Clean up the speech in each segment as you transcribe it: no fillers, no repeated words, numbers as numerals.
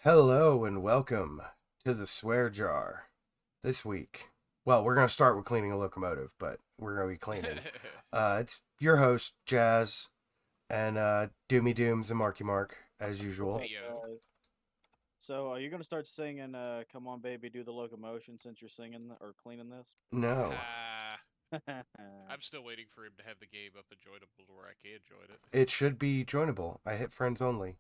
Hello and welcome to the swear jar. This week, well, we're going to start with cleaning a locomotive, but we're going to be cleaning. It's your host, Jazz, and Doomy Dooms and Marky Mark, as What's usual. up, Yo. guys? So, are you gonna start singing "Come On, Baby, Do the Locomotion" since you're singing or cleaning this? No, I'm still waiting for him to have the game up and joinable to where I can join it. it should be joinable. I hit friends only.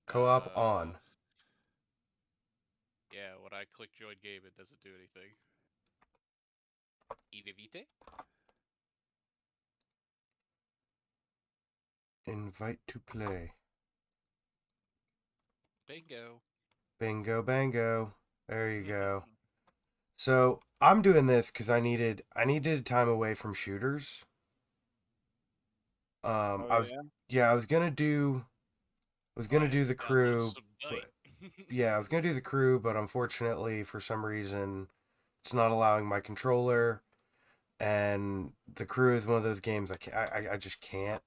Co op Uh, on. yeah, when I click join game, it doesn't do anything. Inevite? Invite to play. Bingo. Bingo, bango. There you go. So I'm doing this because I needed time away from shooters. Oh I was yeah. yeah, I was gonna I do the download crew, some night. but yeah, I was gonna do the crew, but unfortunately, for some reason, it's not allowing my controller. And the crew is one of those games I just can't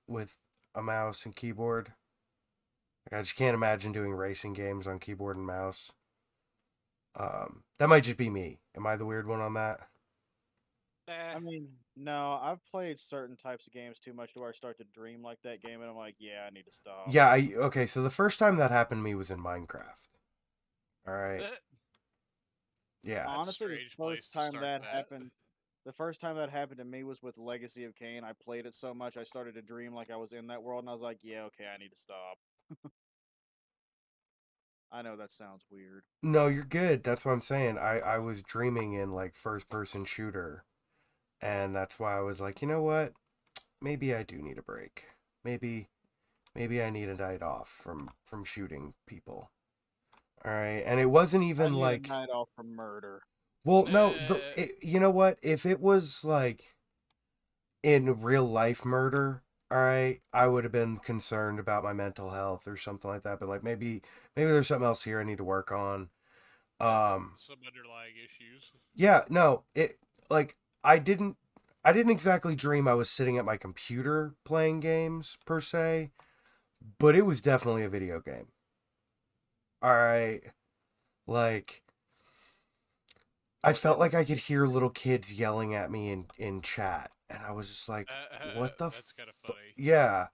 with a mouse and keyboard. Like, I just can't imagine doing racing games on keyboard and mouse. That might just be me. Am I the weird one on that? Nah. I mean, no, I've played certain types of games too much to where I start to dream like that game, and I'm like, yeah, I need to stop. Yeah, okay, so the first time that happened to me was in Minecraft. All right. Eh, Yeah. that's a Honestly, the strange place first to time start that that. happened, the first time that happened to me was with Legacy of Kain. I played it so much, I started to dream like I was in that world, and I was like, yeah, okay, I need to stop. I know that sounds weird. No, you're good. That's what I'm saying. I was dreaming in like first person shooter. And that's why I was like, you know what? Maybe I do need a break. Maybe maybe I need a night off from shooting people. All right. And it wasn't I even need a like, night off from murder. well, no, Uh, you know what? If it was like in real life murder, all right, I would have been concerned about my mental health or something like that, but like maybe there's something else here I need to work on. yeah, Um some underlying issues. Yeah, no, it like I didn't I didn't exactly dream I was sitting at my computer playing games per se, but it was definitely a video game. All right, like I What felt kind of like I could hear little kids yelling at me in chat, and I was just like, "What the That's kind of funny. yeah."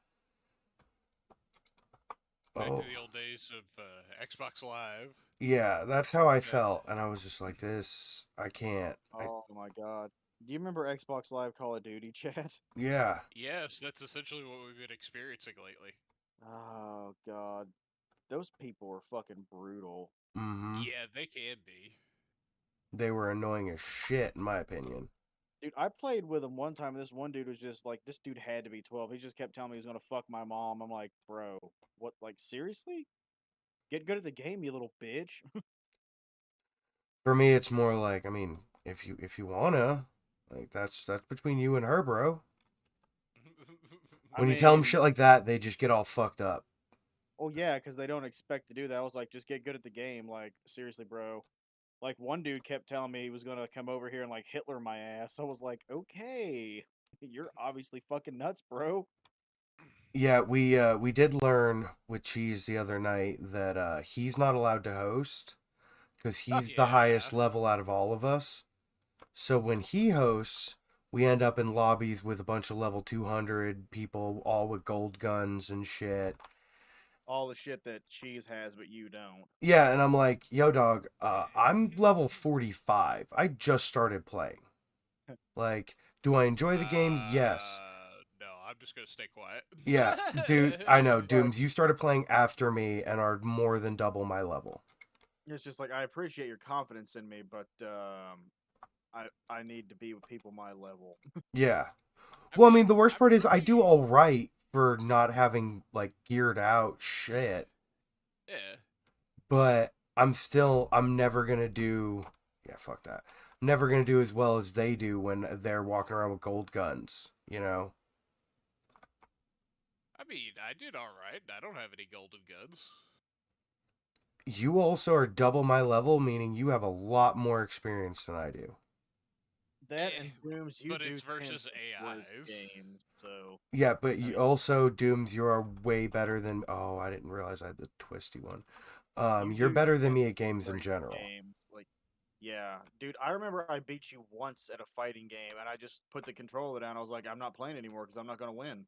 Back to Oh, the old days of Xbox Live. yeah, that's how I Uh, felt, and I was just like, "This, I can't." Oh my god. Do you remember Xbox Live Call of Duty chat? Yeah, yes, that's essentially what we've been experiencing lately. Oh god. Those people were fucking brutal. mm-hmm. Yeah, they can be. They were annoying as shit, in my opinion. Dude, I played with him one time. And this one dude was just like, this dude had to be 12. He just kept telling me he was gonna fuck my mom. I'm like, bro, what? Like, seriously? Get good at the game, you little bitch. For me, it's more like, I mean, if you wanna, like that's between you and her, bro. I When you tell them mean, shit like that, they just get all fucked up. oh yeah, because they don't expect to do that. I was like, just get good at the game. Like, seriously, bro. Like, one dude kept telling me he was gonna come over here and like Hitler my ass. I was like, okay, you're obviously fucking nuts, bro. Yeah, we did learn with Cheese the other night that he's not allowed to host because he's the yeah. highest level out of all of us. So when he hosts, we end up in lobbies with a bunch of level 200 people, all with gold guns and shit. All the shit that Cheese has, but you don't. Yeah, and I'm like, yo, dog, I'm level 45. I just started playing. Like, do I enjoy the game? Yes. No, I'm just gonna stay quiet. Yeah, dude, I know. Like, Dooms, you started playing after me and are more than double my level. it's just like I appreciate your confidence in me, but I need to be with people my level. Yeah. I Well, I mean, mean, the worst I'm part is I do pretty. all right for not having, like, geared out shit, Yeah. but I'm never gonna do, yeah, fuck that. I'm never gonna do as well as they do when they're walking around with gold guns, you know? I mean, I did all right. I don't have any golden guns. You also are double my level, meaning you have a lot more experience than I do. That and Dooms, you but do it's tend versus to break AIs. games, so Yeah, but I you mean, also Dooms, you are way better than. Oh, I didn't realize I had the twisty one. you You're do better than tend me to at games in break general. games. Like, yeah, dude, I remember I beat you once at a fighting game, and I just put the controller down. I was like, I'm not playing anymore because I'm not gonna win.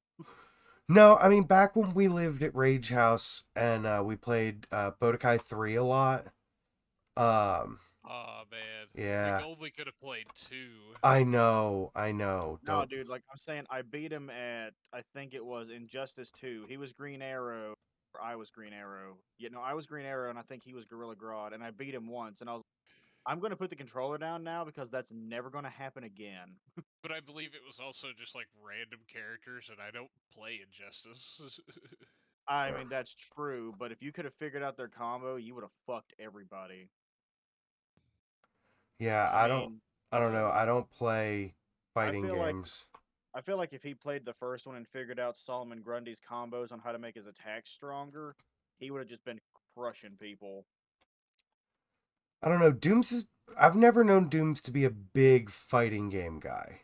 No, I mean back when we lived at Rage House and we played Budokai 3 a lot. Um, Oh man, we yeah, only could have played 2. I know. No, Don't. dude, like I'm saying, I beat him at I think it was Injustice 2. He was Green Arrow, or I was Green Arrow. Yeah, no, I was Green Arrow, and I think he was Gorilla Grodd, and I beat him once, and I was I'm gonna put the controller down now because that's never gonna happen again. But I believe it was also just like random characters, and I don't play Injustice. I mean, that's true, but if you could have figured out their combo, you would have fucked everybody. Yeah, I mean, I don't know. I don't play I fighting feel like games. I feel like if he played the first one and figured out Solomon Grundy's combos on how to make his attacks stronger, he would have just been crushing people. I don't know. Dooms is. I've never known Dooms to be a big fighting game guy.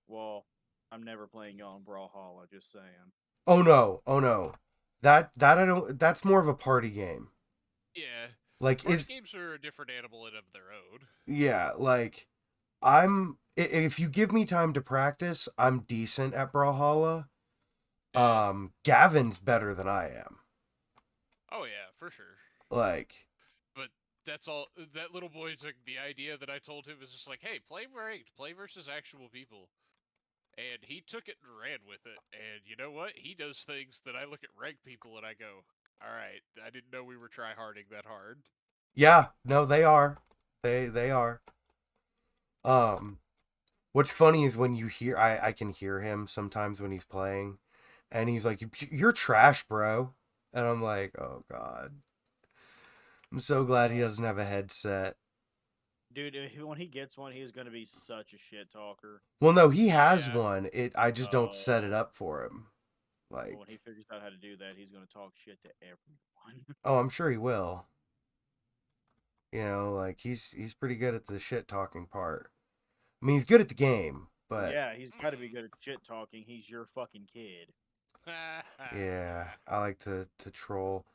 Well, I'm never playing on Brawlhalla, just saying. Oh no. Oh no. That I don't. That's more of a party game. Yeah, Like party is games are a different animal in of their own. yeah. Like if you give me time to practice, I'm decent at Brawlhalla. Yeah. Gavin's better than I am. Oh yeah, for sure. Like, But that's all. That little boy took the idea that I told him is just like, hey, play ranked, play versus actual people, and he took it and ran with it. And you know what? He does things that I look at ranked people and I go, all right, I didn't know we were try harding that hard. yeah, no, they are. They are. Um, what's funny is when you hear I can hear him sometimes when he's playing, and he's like, "You're trash, bro," and I'm like, "Oh God." I'm so glad he Uh, doesn't have a headset. dude, when he gets one, he's gonna be such a shit talker. Well, no, he has Yeah. one. I just don't set it Oh, up for him. well, Like, when he figures out how to do that, he's gonna talk shit to everyone. oh, I'm sure he will. Like he's pretty good at the shit talking part. I mean, he's good at the game, Well, but yeah, he's got to be good at shit talking. He's your fucking kid. yeah, I like to troll,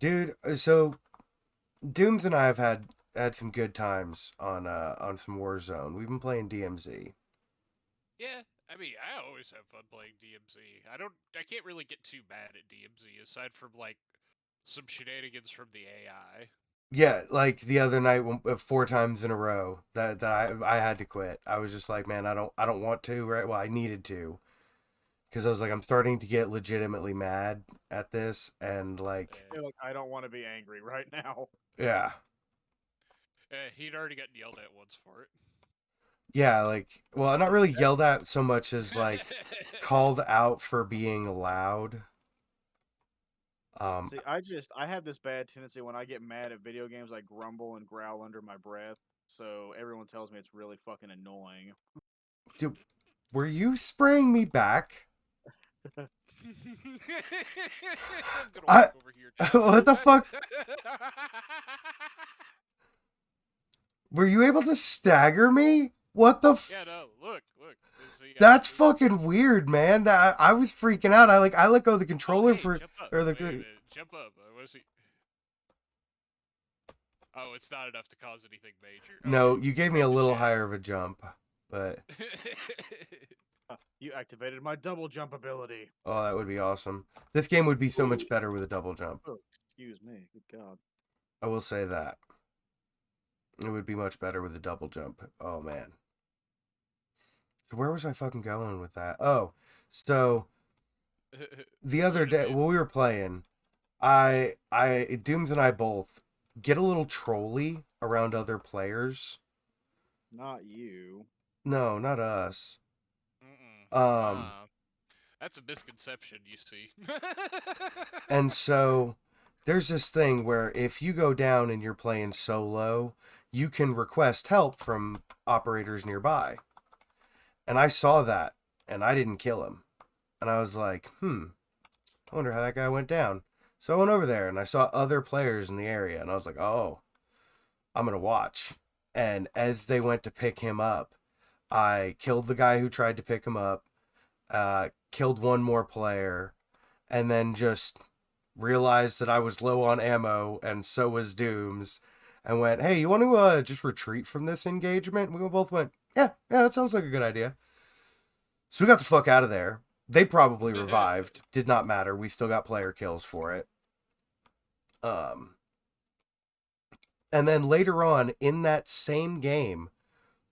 dude. So Dooms and I have had some good times on some Warzone. We've been playing DMZ. Yeah, I mean, I always have fun playing DMZ. I can't really get too mad at DMZ aside from like some shenanigans from the AI. Yeah, like the other night, 4 times in a row that I had to quit. I was just like, man, I don't want to. Right? Well, I needed to because I was like, I'm starting to get legitimately mad at this, and like, Hey, look, I don't want to be angry right now. yeah, He'd already gotten yelled at once for it. yeah, like, well, not See, really yelled at so much as like called out for being loud. Um, I have this bad tendency when I get mad at video games, I grumble and growl under my breath. So everyone tells me it's really fucking annoying. dude, were you spraying me back? I'm gonna I walk over here now. what the fuck? Were you able to stagger me? What the? Yeah, no, look. See, That's fucking weird, man. That I was freaking out. I let go of the Oh, controller hey, for jump up. or Wait a the. minute, jump up. What is he? Oh, it's not enough to cause anything major. No, Okay, you gave me break a the little shatter. higher of a jump, but You activated my double jump ability. oh, that would be awesome. This game would be so Ooh. much better with a double jump. Oh, excuse me. Good God. I will say that it would be much better with a double jump. Oh man. So where was I fucking going with that? Oh, so the other Where did day we? while we were playing, I Dooms and I both get a little trolly around other players. Not you. No, not us. Mm-mm. Um, Uh, that's a misconception, you see. and so there's this thing where if you go down and you're playing solo, you can request help from operators nearby. And I saw that and I didn't kill him. And I was like, I wonder how that guy went down. So I went over there and I saw other players in the area and I was like, oh, I'm going to watch. And as they went to pick him up, I killed the guy who tried to pick him up, killed one more player, and then just realized that I was low on ammo and so was Dooms, and went, "Hey, you want to just retreat from this engagement?" We both went, "Yeah, yeah, that sounds like a good idea." So we got the fuck out of there. They probably revived. Did not matter. We still got player kills for it. Um, and then later on in that same game,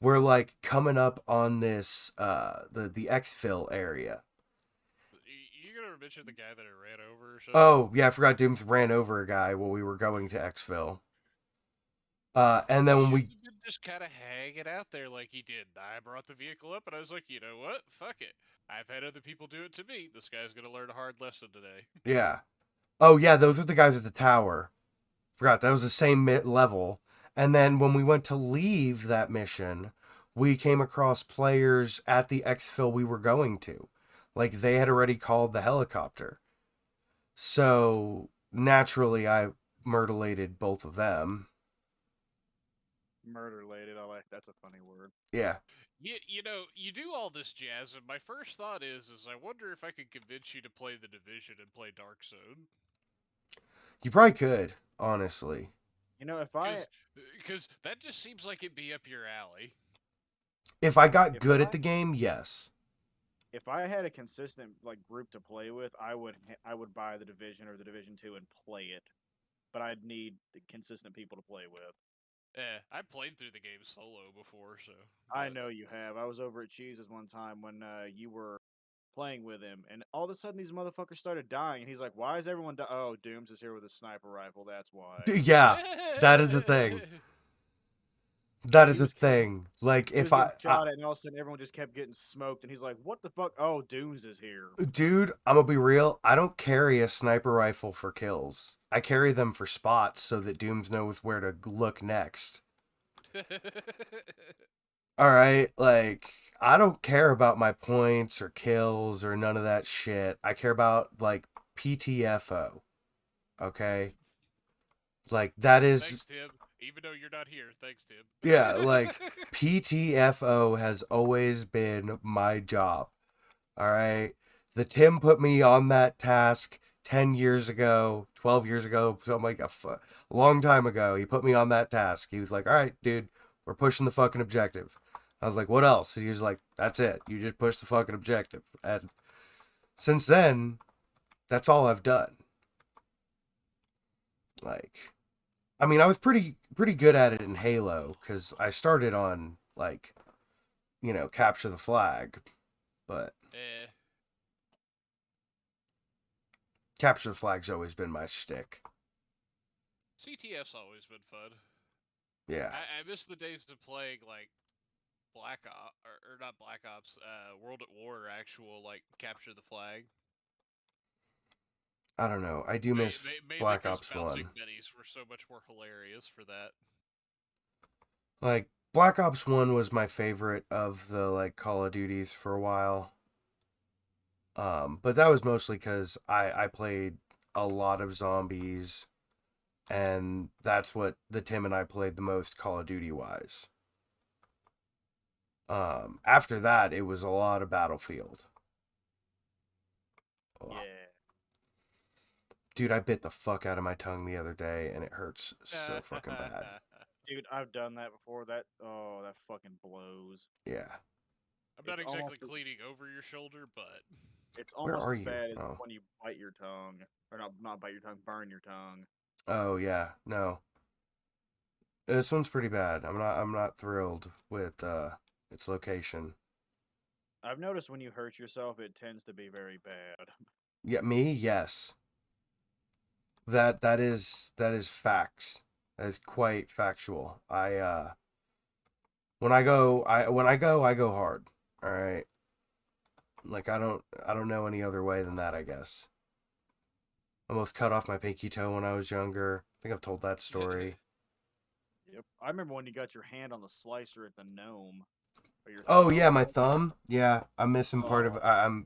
we're like coming up on this the exfil area. You gonna mention the guy that I ran over or something? Oh yeah, I forgot Dooms ran over a guy while we were going to exfil. And then He when should we have been just kind of hanging out there like he did. I brought the vehicle up and I was like, you know what? Fuck it. I've had other people do it to me. This guy's gonna learn a hard lesson today. yeah. Oh yeah, those are the guys at the tower. Forgot that was the same level. And then when we went to leave that mission, we came across players at the exfil we were going to. Like they had already called the helicopter. So naturally I murderlated both of them. Murder-lated. I like that's a funny word. Yeah. You know, you do all this jazz, and my first thought is I wonder if I could convince you to play the Division and play Dark Zone. You probably could, honestly. You know, if I Because that just seems like it'd be up your alley. If I got If good I- at the game, yes. if I had a consistent like group to play with, I would buy the Division or the Division 2 and play it. But I'd need the consistent people to play with. I played through the game solo before, so. I but- know you have. I was over at Cheese's one time when you were playing with him, and all of a sudden these motherfuckers started dying, and he's like, "Why is everyone Oh, Dooms is here with a sniper rifle. That's why." Yeah, that is the thing. That is He a was killing. thing. Like He was if getting I shot at, and all of a sudden everyone just kept getting smoked, and he's like, "What the fuck? Oh, Dooms is here." dude, I'm gonna be real. I don't carry a sniper rifle for kills. I carry them for spots so that Dooms knows where to look next. All right, like I don't care about my points or kills or none of that shit. I care about like PTFO. Okay? Like that is Thanks, Tim. Even though you're not here, thanks, Tim. yeah, like PTFO has always been my job. All right. The Tim put me on that task 10 years ago, 12 years ago, something like a long time ago. He put me on that task. He was like, "All right, dude, we're pushing the fucking objective." I was like, "What else?" He was like, "That's it. You just push the fucking objective." And since then, that's all I've done. Like, I mean, I was pretty good at it in Halo cuz I started on like, capture the flag, but eh. capture the flag's always been my shtick. CTF's always been fun. Yeah. I miss the days of playing like Black Ops or not Black Ops, World at War, actual like capture the flag. I don't know. I do miss Mainly Black because Ops bouncing 1. Betties were so much more hilarious for that. Like Black Ops 1 was my favorite of the like Call of Duties for a while. But that was mostly cuz I played a lot of zombies and that's what the Tim and I played the most Call of Duty wise. After that it was a lot of Battlefield. Ugh. Yeah. Dude, I bit the fuck out of my tongue the other day and it hurts so fucking bad. Dude, I've done that before. That fucking blows. Yeah. I'm not It's exactly almost- cleaning over your shoulder, but It's Where almost are as you? bad as Oh. when you bite your tongue, or not bite your tongue, burn your tongue. Oh yeah, no. This one's pretty bad. I'm not thrilled with its location. I've noticed when you hurt yourself, it tends to be very bad. Yeah, me, yes. That is facts. That is quite factual. I go hard. All right. Like I don't know any other way than that, I guess. Almost cut off my pinky toe when I was younger. I think I've told that story. Yep. I remember when you got your hand on the slicer at the gnome. Or your Oh thumb. yeah, my thumb. Yeah, I'm missing part of Oh.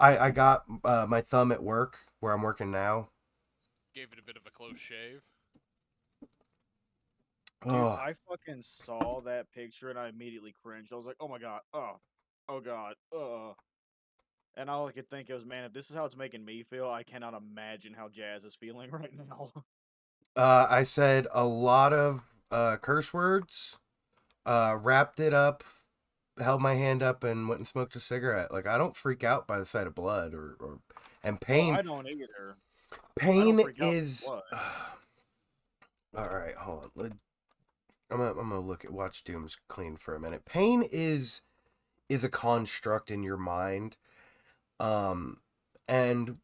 I got my thumb at work where I'm working now. gave it a bit of a close shave. Dude, Oh, I fucking saw that picture and I immediately cringed. I was like, oh my god, oh god, And all I could think was, man, if this is how it's making me feel, I cannot imagine how Jazz is feeling right now. I said a lot of curse words, wrapped it up, held my hand up, and went and smoked a cigarette. Like, I don't freak out by the sight of blood or and Oh, pain. I don't either. I don't Pain freak out from is. blood. All right, hold on. I'm gonna watch Dooms clean for a minute. Pain is a construct in your mind, um, and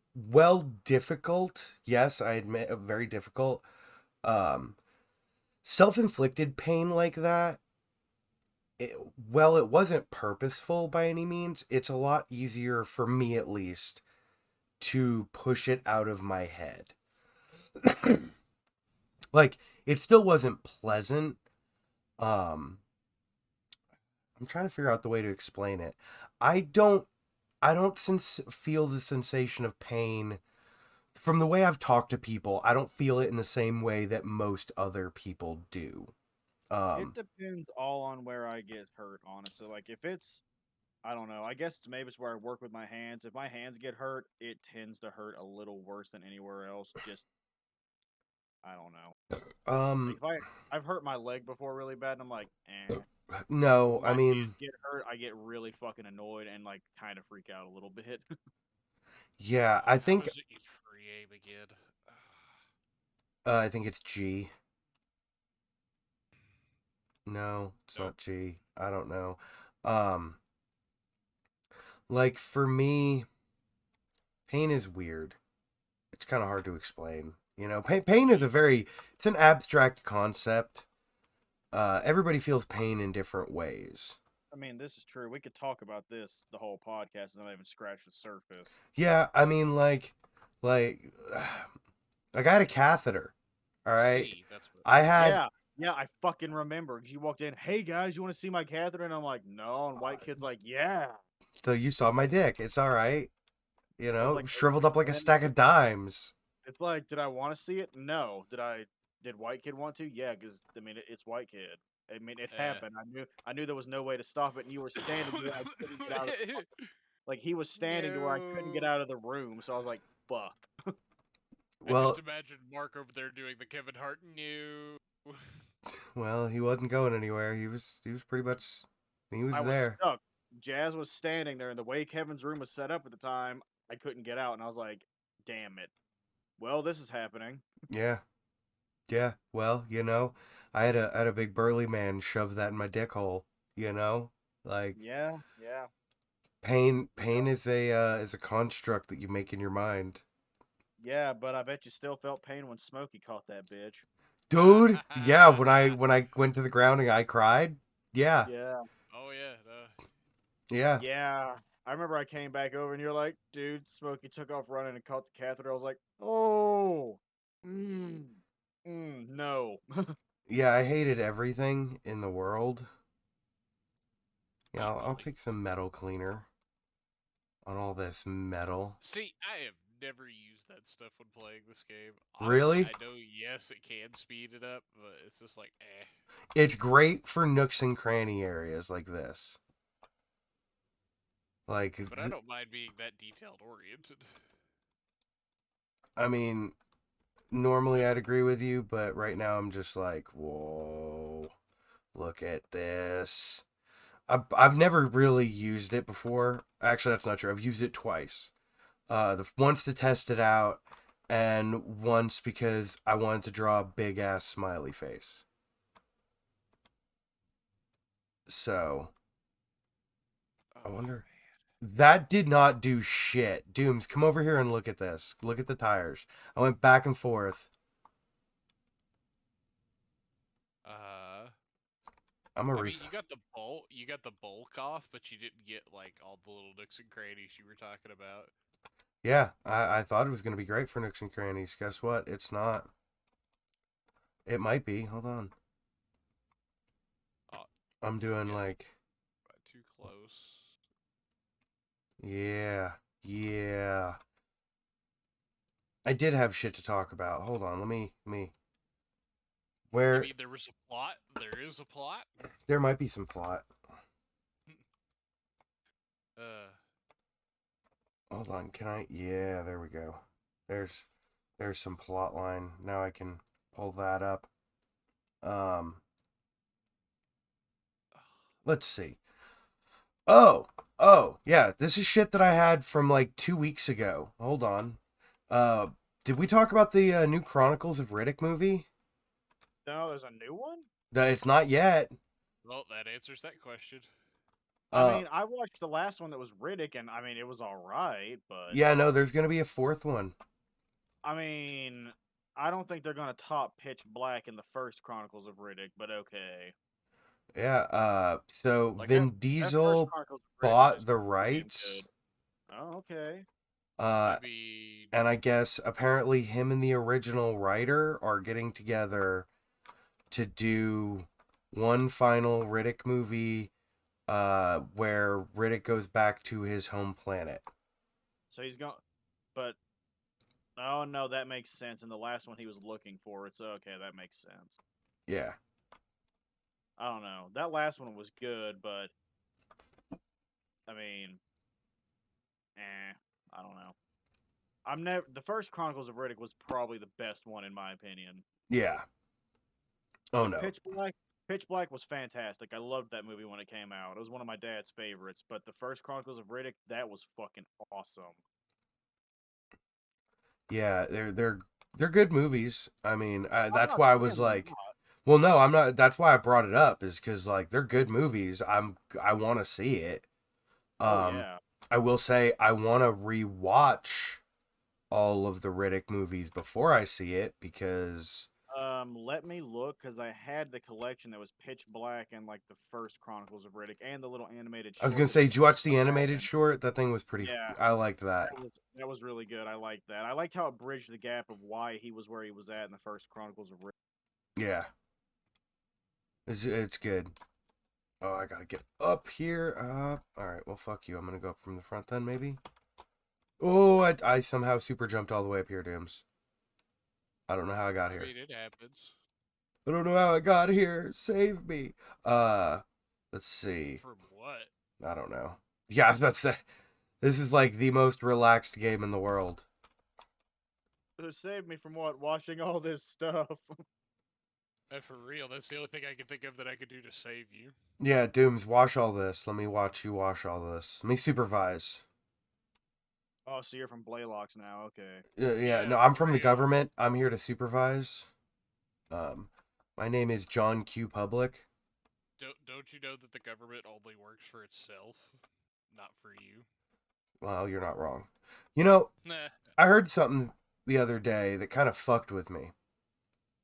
difficult. Yes, I admit, very difficult. Um, self-inflicted pain like that. It wasn't purposeful by any means. It's a lot easier for me, at least, to push it out of my head. Like, it still wasn't pleasant. Um, I'm trying to figure out the way to explain it. I don't feel the sensation of pain from the way I've talked to people. I don't feel it in the same way that most other people do. It Um, depends all on where I get hurt, honestly. Like, if it's, I don't know, I guess maybe it's where I work with my hands. If my hands get hurt, it tends to hurt a little worse than anywhere else. Just, I don't know. Like, um, I've hurt my leg before really bad, and I'm like, eh. But no, when I my hands mean, get hurt, I get really fucking annoyed and like kind of freak out a little bit. yeah, I How think, is it you free aim again? I think it's G. No, it's Nope. not G. I don't know. Um, like for me, pain is weird. It's kind of hard to explain. Pain is it's an abstract concept. Everybody feels pain in different ways. I mean, this is true. We could talk about this the whole podcast and not even scratch the surface. Yeah, I mean, like, like I had a catheter. All right, C, that's what. I had. Yeah, yeah, I fucking remember. 'Cause you walked in, hey guys, you want to see my gathering? And I'm like, no. And white kid's like, yeah. So you saw my dick. It's all right. I was like, Shriveled okay. up like And a then stack of dimes. it's like, did I want to see it? No. Did white kid want to? Yeah, because I mean, it's white kid. I mean, it Eh. happened. I knew there was no way to stop it, and you were standing there. I couldn't get out of like he was standing to where I couldn't get No. out of the room. So I was like, fuck. I just Well, imagine Mark over there doing the Kevin Hart. No. he wasn't going anywhere. He was pretty much he was I was there. stuck. Jazz was standing there, and the way Kevin's room was set up at the time, I couldn't get out, and I was like, damn it. Well, this is happening. Yeah, yeah. Well, I had a big burly man shove that in my dick hole. Like Yeah, yeah. pain is a construct that you make in your mind. Yeah, but I bet you still felt pain when Smokey caught that bitch. Dude, yeah, when I went to the ground and I cried. Yeah. Yeah. Oh yeah. Yeah. Yeah. I remember I came back over and you're like, dude, Smokey took off running and caught the catheter. I was like, oh, mm, no. Yeah, I hated everything in the world. Yeah, I'll Equally. take some metal cleaner on all this metal. See, I have never used that stuff when playing this game. Honestly, Really? I know yes, it can speed it up, but it's just like eh. It's great for nooks and cranny areas like this. Like, But I don't mind being that detailed oriented. I mean, normally I'd agree with you, but right now I'm just like, whoa, look at this. I've never really used it before. Actually, that's not true. I've used it twice. Once to test it out, and once because I wanted to draw a big ass smiley face. So I Oh wonder. That did not do shit. Dooms, come over here and look at this. Look at the tires. I went back and forth. man. I'm a I mean, ref. you got the bulk off, but you didn't get like all the little nooks and crannies you were talking about. Yeah, I thought it was gonna be great for nooks and crannies. Guess what? It's not. It might be. Hold on. Oh, I'm you're doing getting like. too close. Yeah. Yeah. I did have shit to talk about. Hold on. Let me. I Where mean, there was a plot. There is a plot. there might be some plot. Uh, Hold on, can I? Yeah, there we go. There's there's some plot line. Now I can pull that up. Um, let's see. Oh, yeah. This is shit that I had from like 2 weeks ago. Hold on. Uh, did we talk about the new Chronicles of Riddick movie? No, there's a new one. No, it's not yet. well, that answers that question. I Uh, mean, I watched the last one that was Riddick, and I mean, it was all right, but yeah, no, there's gonna be a fourth one. I mean, I don't think they're gonna top Pitch Black in the first Chronicles of Riddick. But okay, Yeah. So like Vin that first Diesel Chronicles of Riddick was bought just the pretty damn rights. good. Oh, okay. Uh, I mean, and I guess apparently him and the original writer are getting together to do one final Riddick movie where Riddick goes back to his home planet. So he's going, but oh no, that makes sense. In the last one, he was looking for it. So okay, that makes sense. Yeah. I don't know. That last one was good, but I mean, I don't know. I'm never the first Chronicles of Riddick was probably the best one in my opinion. Yeah. Oh Like no. Pitch Black was fantastic. I loved that movie when it came out. It was one of my dad's favorites. But the first Chronicles of Riddick, that was fucking awesome. Yeah, they're good movies. I mean, I'm that's not why I saying was they're like, not. well, no, I'm not. That's why I brought it up is because like they're good movies. I want to see it. Oh Um, yeah. I will say I want to rewatch all of the Riddick movies before I see it because Let me look because I had the collection that was Pitch Black and like the first Chronicles of Riddick and the little animated I was short gonna that say, was did you watch the from back animated then. short? That thing was pretty. Yeah, I liked that. that was really good. I liked that. I liked how it bridged the gap of why he was where he was at in the first Chronicles of Riddick. Yeah, it's good. Oh, I gotta get up here. All right. Well, fuck you. I'm gonna go up from the front then, maybe. Oh, I somehow super jumped all the way up here, Dooms. I don't know how I got I here. mean, it happens. I don't know how I got here. Save me. Uh, let's see. From what? I don't know. Yeah, I was about to say, this is like the most relaxed game in the world. Save me from what? Washing all this stuff. And for real, that's the only thing I can think of that I could do to save you. Yeah, Dooms, wash all this. Let me watch you wash all this. Let me supervise. Oh, so you're from Blaylock's now. Okay. Yeah, Yeah, no, I'm for from the real. government. I'm here to supervise. Um, my name is John Q. Public. Don't you know that the government only works for itself, not for you? Well, you're not wrong. You know, Nah. I heard something the other day that kind of fucked with me.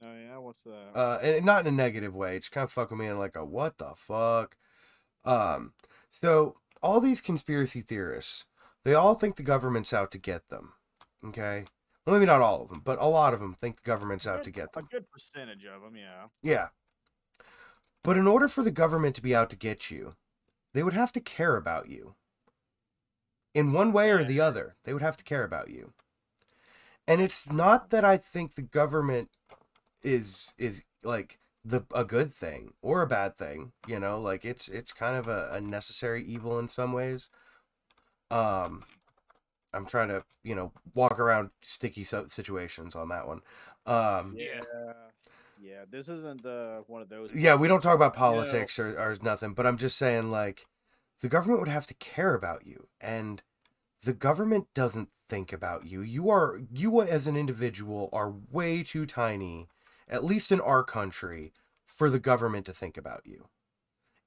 Oh yeah, what's that? And not in a negative way. It just kind of fucked with me in like a what the fuck. Um, so all these conspiracy theorists, they all think the government's out to get them. Okay, well, maybe not all of them, but a lot of them think the government's out to get A them. good percentage of them, yeah. Yeah, but in order for the government to be out to get you, they would have to care about you. In one way or Yeah. the other, they would have to care about you. And it's not that I think the government is like a good thing or a bad thing, you know, like it's kind of a necessary evil in some ways. Um I'm trying to, walk around sticky situations on that one. Um Yeah. Yeah, this isn't one of those yeah, we don't talk podcasts. about You know, politics or nothing, but I'm just saying like the government would have to care about you, and the government doesn't think about you. You as an individual are way too tiny, at least in our country, for the government to think about you.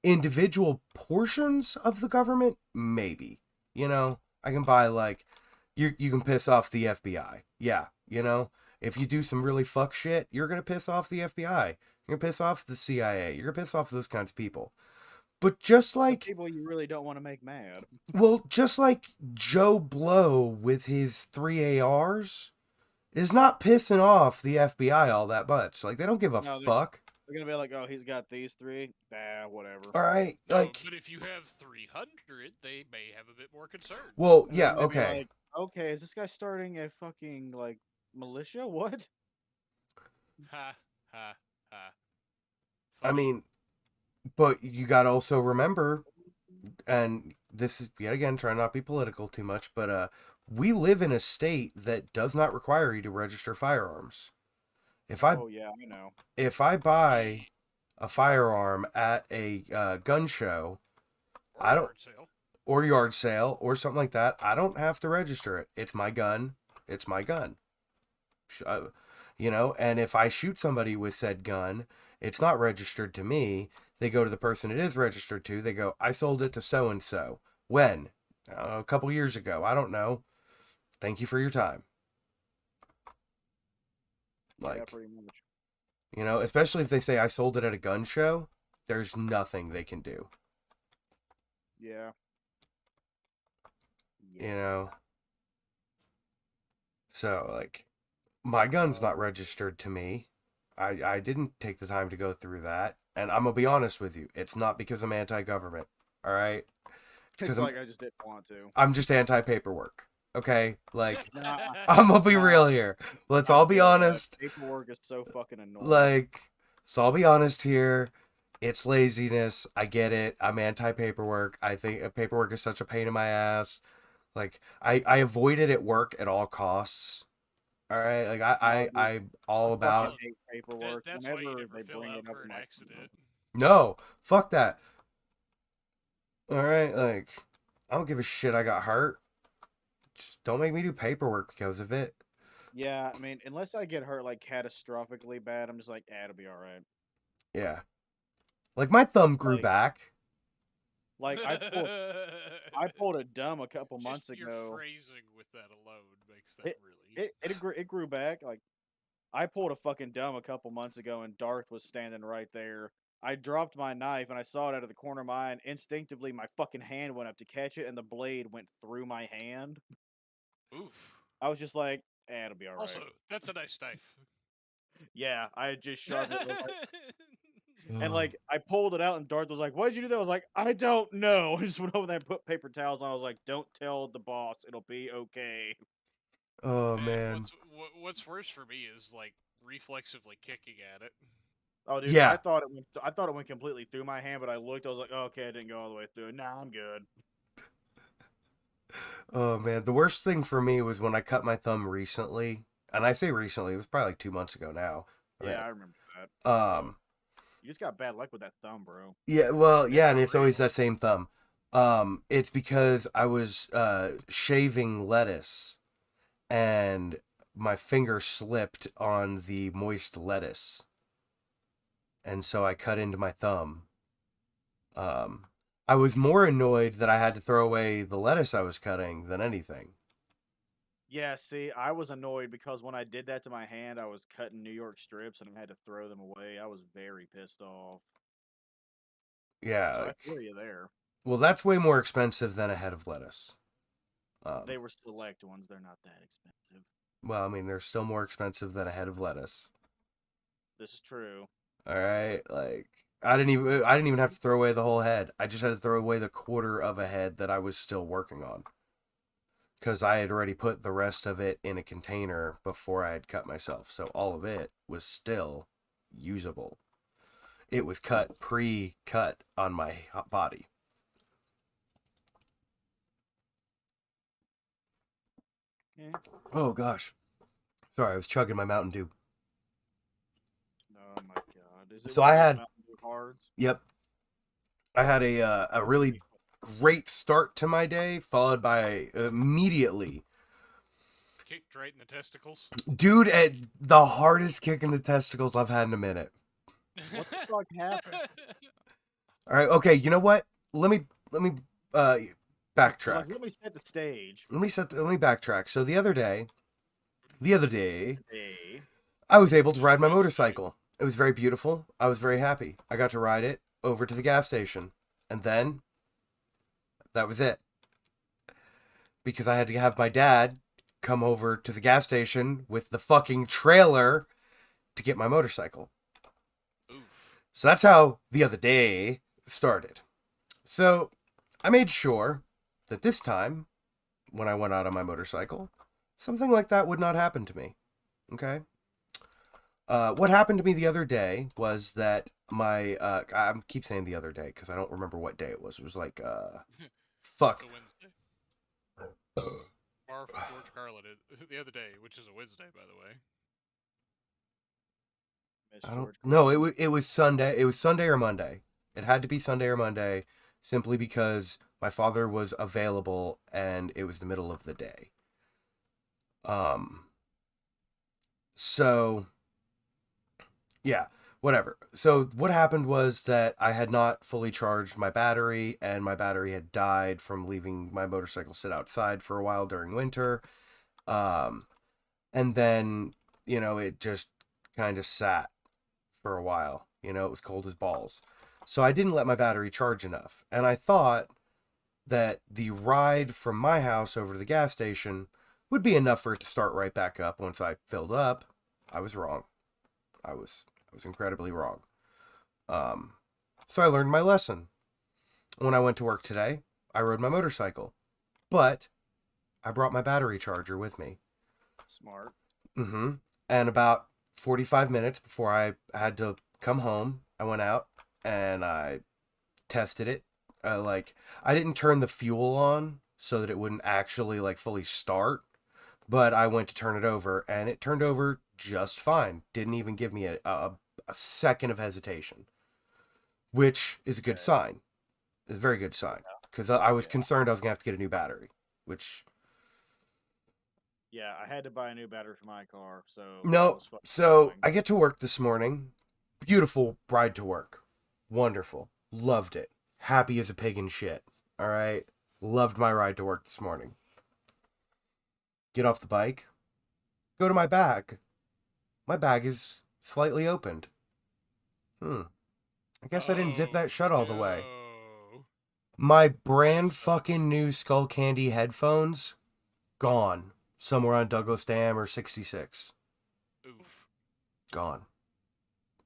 Individual portions of the government, maybe. I can buy like you can piss off the FBI. Yeah, if you do some really fuck shit, you're gonna piss off the FBI. You're gonna piss off the CIA. You're gonna piss off those kinds of people. But just the like people you really don't want to make mad. well, just like Joe Blow with his 3 ARs is not pissing off the FBI all that much. Like, they don't give a No, fuck. they're gonna be like, oh, he's got these three. Nah, whatever. All right? No, Like, but if you have 300, they may have a bit more concern. well, And yeah, then they'd be okay. like, okay, is this guy starting a fucking like militia? What? Ha, ha, Ha. I Funny. mean, but you got to also remember, and this is yet again trying not to be political too much, but we live in a state that does not require you to register firearms. If I Oh yeah, I know. if I buy a firearm at a gun show, Or I don't yard sale. or yard sale or something like that, I don't have to register it. It's my gun. It's my gun. You know, and if I shoot somebody with said gun, it's not registered to me. They go to the person it is registered to. They go, I sold it to so and so. When? A couple years ago. I don't know. Thank you for your time. Yeah, Like, pretty much. you know, especially if they say I sold it at a gun show, there's nothing they can do. Yeah. You Yeah. know? So, like, my gun's Uh, not registered to me. I didn't take the time to go through that. And I'm going to be honest with you. It's not because I'm anti government. All right? It's because it's like I just didn't want to. I'm just anti paperwork. Okay? Like, Nah, I'm going to be nah. real here. Let's I'm all be good, man. honest. Paperwork is so fucking annoying. Like, so I'll be honest here. It's laziness. I get it. I'm anti paperwork. I think paperwork is such a pain in my ass. Like, I avoid it at work at all costs. All right, like No, dude, I'm I all fucking about Well, hate paperwork. that's why you Whenever never they fill bring out it up, for I'm an like, accident. no, fuck that. All right, like I don't give a shit. I got hurt. Just don't make me do paperwork because of it. yeah. I mean, unless I get hurt like catastrophically bad, I'm just like, it'll be all right. Yeah, like my thumb grew Like, back. like I pulled a dumb a couple Just months your ago. phrasing with that alone makes that It really. it grew back. Like I pulled a fucking dumb a couple months ago, and Darth was standing right there. I dropped my knife, and I saw it out of the corner of my eye, and instinctively, my fucking hand went up to catch it, and the blade went through my hand. Oof. I was just like, it'll be all Also, right. that's a nice knife. Yeah, I had just sharpened it. Was like, and Oh, like I pulled it out, and Darth was like, "Why'd you do that?" I was like, "I don't know." I just went over there and put paper towels on. I was like, "Don't tell the boss. It'll be okay." oh And man. what's worse for me is like reflexively kicking at it. Oh, dude, I Yeah. thought it went. I thought it went completely through my hand, but I looked. I was like, oh, "Okay, it didn't go all the way through." Nah, I'm good. Oh man. The worst thing for me was when I cut my thumb recently, and I say recently. It was probably like 2 months ago now. I Yeah, mean, I remember that. um, You just got bad luck with that thumb, bro. yeah. Well, Yeah, yeah, and it's always really. that same thumb. It's because I was shaving lettuce and my finger slipped on the moist lettuce, and so I cut into my thumb. Um, I was more annoyed that I had to throw away the lettuce I was cutting than anything. Yeah, see, I was annoyed because when I did that to my hand, I was cutting New York strips and I had to throw them away. I was very pissed off. Yeah, So I like, feel you there. well, that's way more expensive than a head of lettuce. They were select ones. They're not that expensive. Well, I mean, they're still more expensive than a head of lettuce. This is true. All right, like I didn't even have to throw away the whole head. I just had to throw away the quarter of a head that I was still working on, because I had already put the rest of it in a container before I had cut myself. So all of it was still usable. It was cut pre-cut on my body. Yeah. Oh gosh. Sorry, I was chugging my Mountain Dew. Oh my god. Is it So one I of those had, Mountain Dew cards? yep, I had a This is really great start to my day, followed by immediately, Kicked right in the testicles. dude, at the hardest kick in the testicles I've had in a minute. what the fuck happened? All right, okay, you know what? Let me uh Like, backtrack. let me set the stage. Let me backtrack. So the other day, Hey. I was able to ride my Yesterday. motorcycle. It was very beautiful. I was very happy. I got to ride it over to the gas station. And then that was it. Because I had to have my dad come over to the gas station with the fucking trailer to get my motorcycle. Oof. So that's how the other day started. So I made sure that this time, when I went out on my motorcycle, something like that would not happen to me. Okay? what happened to me the other day was that my I keep saying the other day because I don't remember what day it was. It was like It's fuck. a Wednesday. Barf George Carlin the other day, which is a Wednesday, by the way. Miss I don't George no, Carlin. it was Sunday. It was Sunday or Monday. It had to be Sunday or Monday simply because my father was available and it was the middle of the day. Um so yeah, whatever. So what happened was that I had not fully charged my battery and my battery had died from leaving my motorcycle sit outside for a while during winter. Um and then, it just kind of sat for a while. It was cold as balls. So I didn't let my battery charge enough. And I thought that the ride from my house over to the gas station would be enough for it to start right back up once I filled up. I was wrong. I was incredibly wrong. Um, so I learned my lesson. When I went to work today, I rode my motorcycle, but I brought my battery charger with me. Smart. Mm-hmm. And about 45 minutes before I had to come home, I went out and I tested it. Like, I didn't turn the fuel on so that it wouldn't actually like fully start, but I went to turn it over and it turned over just fine. Didn't even give me a second of hesitation, which is a good Okay. sign. It's a very good sign because I was Yeah. concerned I was gonna have to get a new battery, which Yeah, I had to buy a new battery for my car, so that no. was fucking So annoying. I get to work this morning. Beautiful ride to work. Wonderful. Loved it. Happy as a pig in shit. All right. Loved my ride to work this morning. Get off the bike. Go to my bag. My bag is slightly opened. I guess I didn't zip Oh that shut all the way. no, My that brand sucks. fucking new Skull Candy headphones gone. Somewhere on Douglas Dam or 66. Oof. Gone.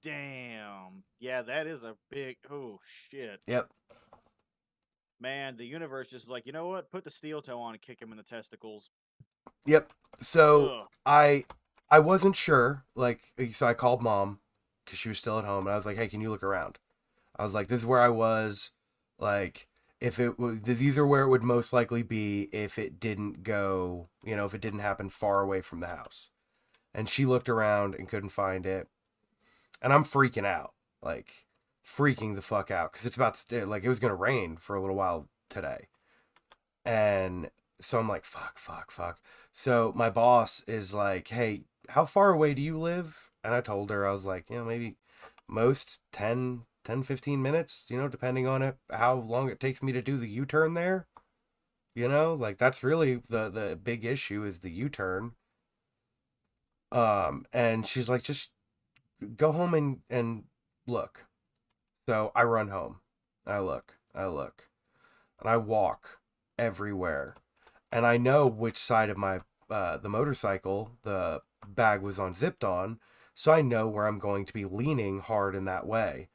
Damn. Yeah, that is a big. Oh shit. Yep. Man, the universe just is like, you know what? Put the steel toe on and kick him in the testicles. Yep. So Ugh. I wasn't sure. So I called mom because she was still at home, and I was like, "Hey, can you look around?" I was like, "This is where I was. Like, if it was, these are where it would most likely be if it didn't go. If it didn't happen far away from the house." And she looked around and couldn't find it, and I'm freaking out, like freaking the fuck out because it's about to, like it was gonna rain for a little while today. And so I'm like, fuck, fuck, fuck. So my boss is like, hey, how far away do you live? And I told her, I was like, maybe most 15 minutes, depending on it, how long it takes me to do the U-turn there. Like that's really the big issue is the U-turn. And she's like, just go home and look. So I run home. I look, and I walk everywhere. And I know which side of my the motorcycle the bag was unzipped on, so I know where I'm going to be leaning hard in that way.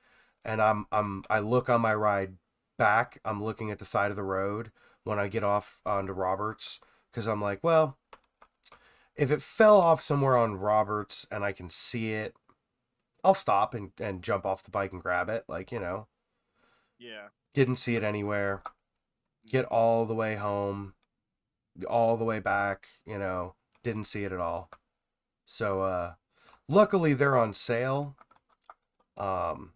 And I look on my ride back. I'm looking at the side of the road when I get off onto Roberts because I'm like, well, if it fell off somewhere on Roberts and I can see it, I'll stop and jump off the bike and grab it. Like, Yeah. didn't see it anywhere. Get all the way home, all the way back, didn't see it at all. So luckily they're on sale. Um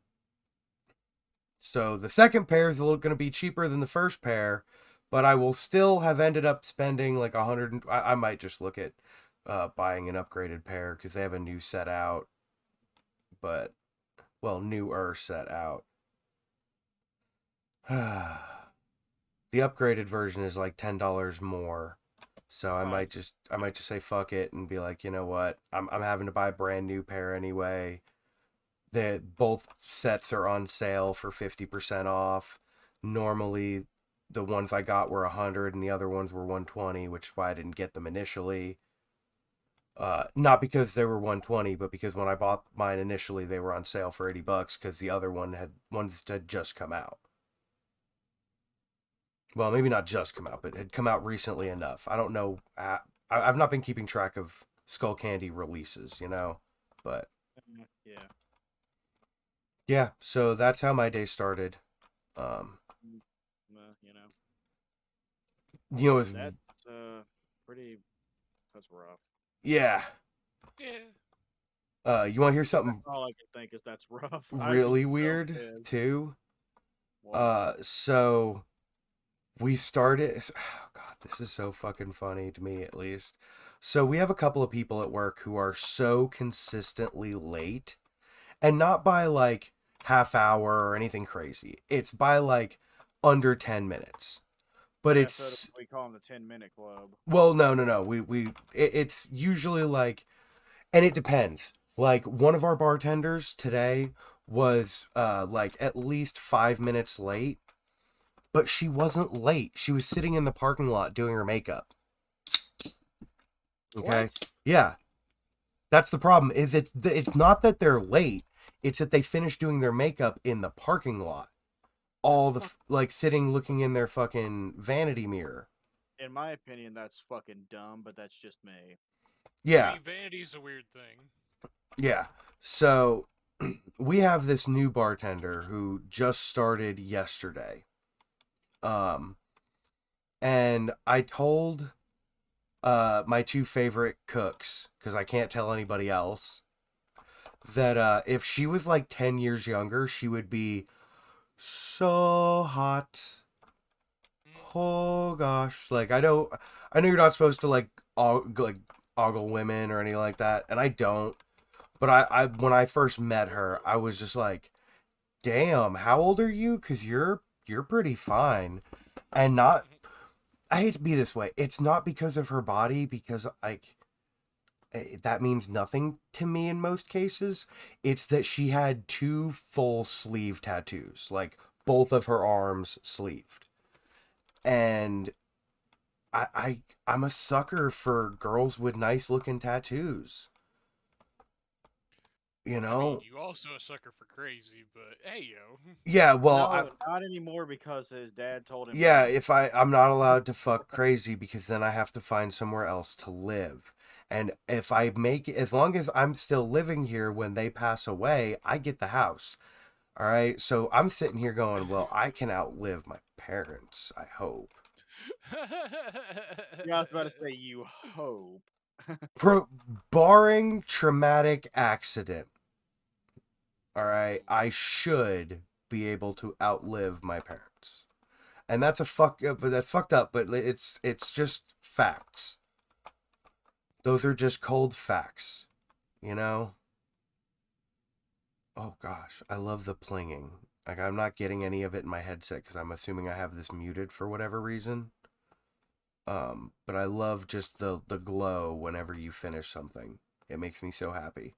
so the second pair is a little going to be cheaper than the first pair, but I will still have ended up spending like 100. I might just look at buying an upgraded pair because they have a new set out, but well, newer set out. The upgraded version is like $10 more. So I Oh, might just say fuck it and be like, you know what? I'm having to buy a brand new pair anyway. Both sets are on sale for 50% off. Normally the ones I got were 100 and the other ones were 120, which is why I didn't get them initially. Not because they were 120, but because when I bought mine initially they were on sale for $80 because the other ones had just come out. Well, maybe not just come out, but had come out recently enough. I don't know. I've not been keeping track of Skull Candy releases, but Yeah. Yeah, so that's how my day started. Um, Well, you know, it was, that's pretty. That's rough. yeah. Yeah. You want to hear something All I can think is that's rough. I'd be really so weird pissed. too? What? So we started. Oh God, this is so fucking funny to me, at least. So we have a couple of people at work who are so consistently late, and not by like half hour or anything crazy. It's by like under 10 minutes. But Yeah, so it's we call them the 10-minute club. well, no. It's usually like, and it depends. Like one of our bartenders today was like at least 5 minutes late, but she wasn't late. She was sitting in the parking lot doing her makeup. Okay. What? Yeah. That's the problem. Is it's not that they're late. It's that they finished doing their makeup in the parking lot. That's All the fuck. like sitting looking in their fucking vanity mirror. In my opinion, that's fucking dumb. But that's just me. I Yeah. mean, vanity's a weird thing. Yeah. So we have this new bartender who just started yesterday. Um and I told my two favorite cooks, because I can't tell anybody else, that if she was like 10 years younger, she would be so hot. Mm. Oh gosh. Like I know you're not supposed to like ogle women or anything like that, and I don't. But I when I first met her, I was just like, damn, how old are you? Cause you're pretty fine. And not I hate to be this way. It's not because of her body, because like that means nothing to me in most cases. It's that she had two full sleeve tattoos, like both of her arms sleeved. And I'm a sucker for girls with nice looking tattoos. You I mean, know? you also a sucker for crazy, but hey, yo. Yeah, well, No, not anymore because his dad told him yeah, no. if I'm not allowed to fuck crazy, because then I have to find somewhere else to live. And if I make it, as long as I'm still living here when they pass away, I get the house. All right. So I'm sitting here going, well, I can outlive my parents, I hope. Yeah, I was about to say you hope. Pro- Barring traumatic accident, all right, I should be able to outlive my parents. And that's but that's fucked up, but it's just facts. Those are just cold facts, you know? Oh gosh, I love the plinging. Like I'm not getting any of it in my headset cuz I'm assuming I have this muted for whatever reason. But I love just the glow whenever you finish something. It makes me so happy.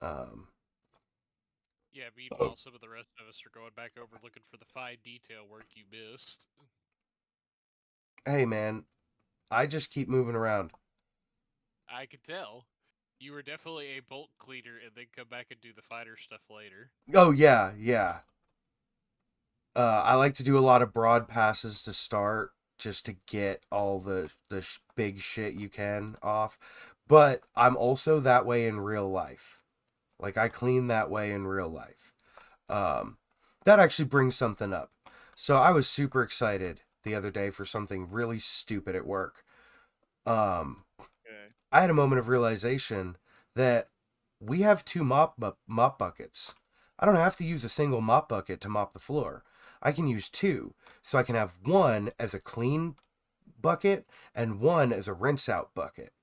Um, Yeah, meanwhile, some of the rest of us are going back over looking for the fine detail work you missed. hey man, I just keep moving around. I could tell. You were definitely a bolt cleaner and then come back and do the finer stuff later. Oh yeah, yeah. I like to do a lot of broad passes to start, just to get all the big shit you can off. But I'm also that way in real life. Like I clean that way in real life. Um, that actually brings something up. So I was super excited the other day for something really stupid at work. Um, Okay. I had a moment of realization that we have two mop buckets. I don't have to use a single mop bucket to mop the floor. I can use two. So I can have one as a clean bucket and one as a rinse out bucket.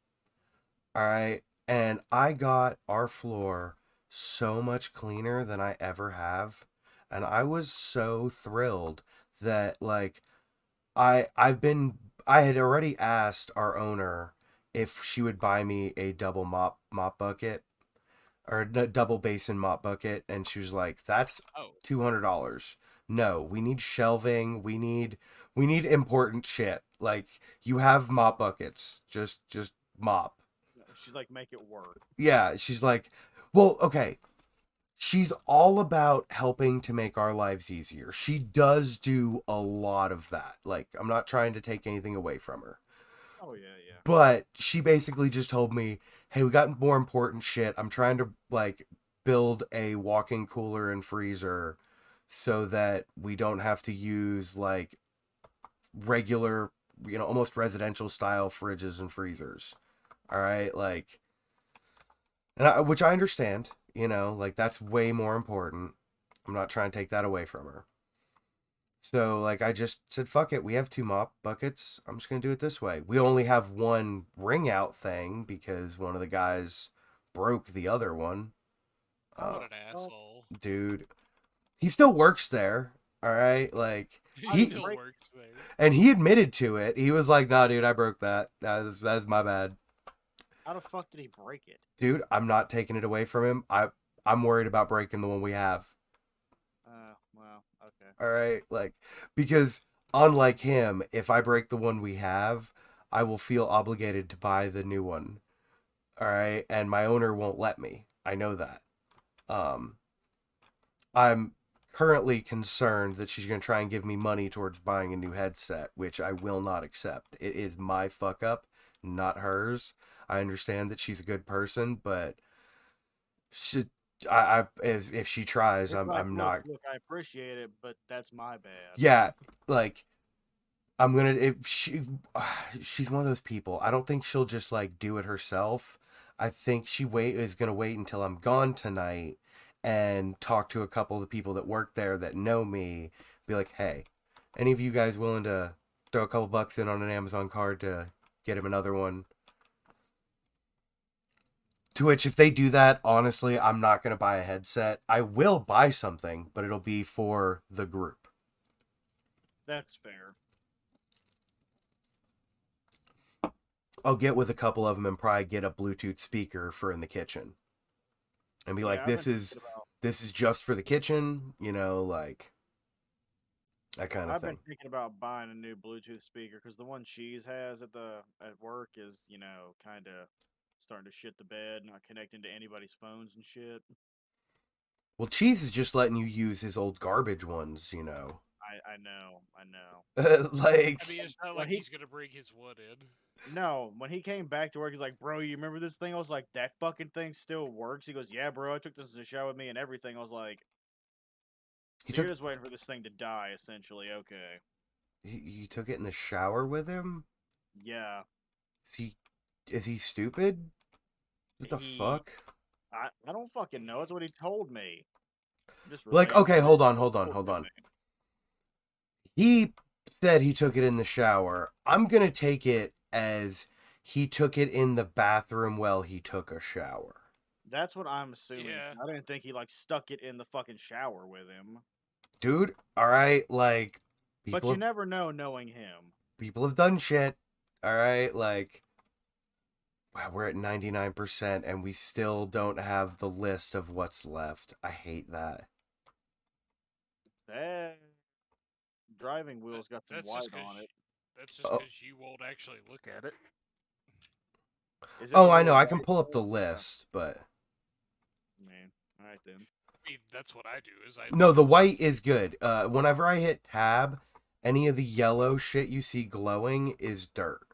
All right. And I got our floor so much cleaner than I ever have. And I was so thrilled that like I had already asked our owner if she would buy me a double mop bucket, or a double basin mop bucket, and she was like, "That's Oh, $200. No, we need shelving. We need important shit. Like you have mop buckets. Just mop." She's like, make it work. Yeah, she's like, "Well, okay." She's all about helping to make our lives easier. She does do a lot of that. Like, I'm not trying to take anything away from her. Oh yeah, yeah. But she basically just told me, "Hey, we got more important shit. I'm trying to like build a walk-in cooler and freezer so that we don't have to use like regular, almost residential style fridges and freezers." All right, like, which I understand. Like that's way more important. I'm not trying to take that away from her. So like I just said, fuck it. We have 2 mop buckets. I'm just gonna do it this way. We only have one ring out thing because one of the guys broke the other one. How What Uh, the an fuck? asshole. dude, he still works there. All right, like He How do you he still break? works there. and he admitted to it. He was like, "Nah, dude, I broke that. That's my bad, How the fuck did he break it? dude. I'm not taking it away from him. I'm worried about breaking the one we have. Well, okay. All right, like because unlike him, if I break the one we have, I will feel obligated to buy the new one. All right, and my owner won't let me. I know that. Um, I'm currently concerned that she's going to try and give me money towards buying a new headset, which I will not accept. It is my fuck up, not hers. I understand that she's a good person, but she, if she tries, It's like, I'm look, not. look, I appreciate it, but that's my bad. Yeah, like I'm gonna if she's one of those people. I don't think she'll just like do it herself. I think she wait is gonna wait until I'm gone tonight and talk to a couple of the people that work there that know me. Be like, hey, any of you guys willing to throw a couple bucks in on an Amazon card to get him another one? To which, if they do that, honestly, I'm not gonna buy a headset. I will buy something, but it'll be for the group. That's fair. I'll get with a couple of them and probably get a Bluetooth speaker for in the kitchen and be like, Yeah, I've this been is thinking about this is just for the kitchen, like that kind of I've been thing. thinking about buying a new Bluetooth speaker because the one Cheese has at work is, kind of starting to shit the bed, not connecting to anybody's phones and shit. Well, Cheese is just letting you use his old garbage ones, I know, I know. like I mean, it's not When like he he's gonna bring his wood in. No, when he came back to work, he's like, "Bro, you remember this thing?" I was like, "That fucking thing still works." He goes, "Yeah, bro, I took this in the shower with me and everything." I was like, he "So you're took just waiting for this thing to die, essentially?" Okay, he took it in the shower with him. yeah. Is he stupid? What the He, fuck? I don't fucking know. That's what he told me. I'm just Like, relaying okay, hold on, information hold he on, told hold on. me. He said he took it in the shower. I'm gonna take it as he took it in the bathroom while he took a shower. That's what I'm assuming. Yeah. I didn't think he like stuck it in the fucking shower with him. Dude, all right, like But people you have never know knowing him. people have done shit. All right, like wow, we're at 99% and we still don't have the list of what's left. I hate that. That driving That, wheel's got some that's just white because on it. Oh, you won't actually look at it. Is it oh, the I know. little I can white pull up the ones? list, but Man, all right then. I mean, that's what I do. Is I no, look the at white lists. is good. Whenever I hit tab, any of the yellow shit you see glowing is dirt.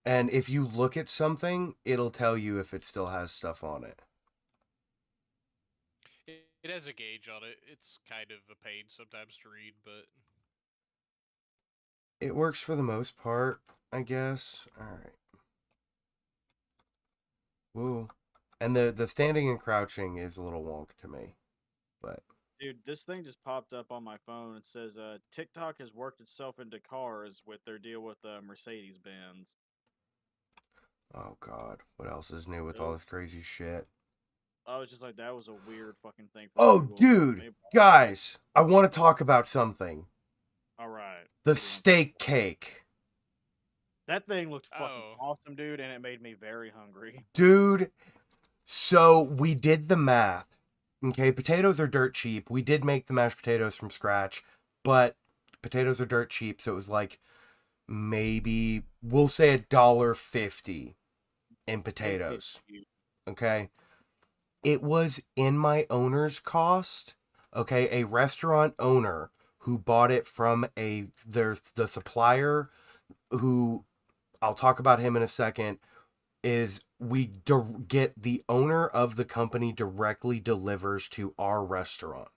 And if you look at something, it'll tell you if it still has stuff on it. It has a gauge on it. It's kind of a pain sometimes to read, but It works for the most part, I guess. All right. Woo. And the standing and crouching is a little wonk to me, but Dude, this thing just popped up on my phone. It says, TikTok has worked itself into cars with their deal with Mercedes Benz. oh god, what else is new with all So this crazy shit? I was just like, that was a weird fucking thing for Oh, Google to tell dude, me about. guys, I want to talk about something. All right, The what do you want to talk steak about? cake. That thing looked fucking oh, awesome, dude, and it made me very hungry. Dude, so we did the math. Okay, potatoes are dirt cheap. We did make the mashed potatoes from scratch, but potatoes are dirt cheap, so it was like maybe we'll say $1.50 in They get potatoes. you. Okay. It was in my owner's cost. Okay, a restaurant owner who bought it from the supplier, who I'll talk about him in a second. Is get the owner of the company directly delivers to our restaurant.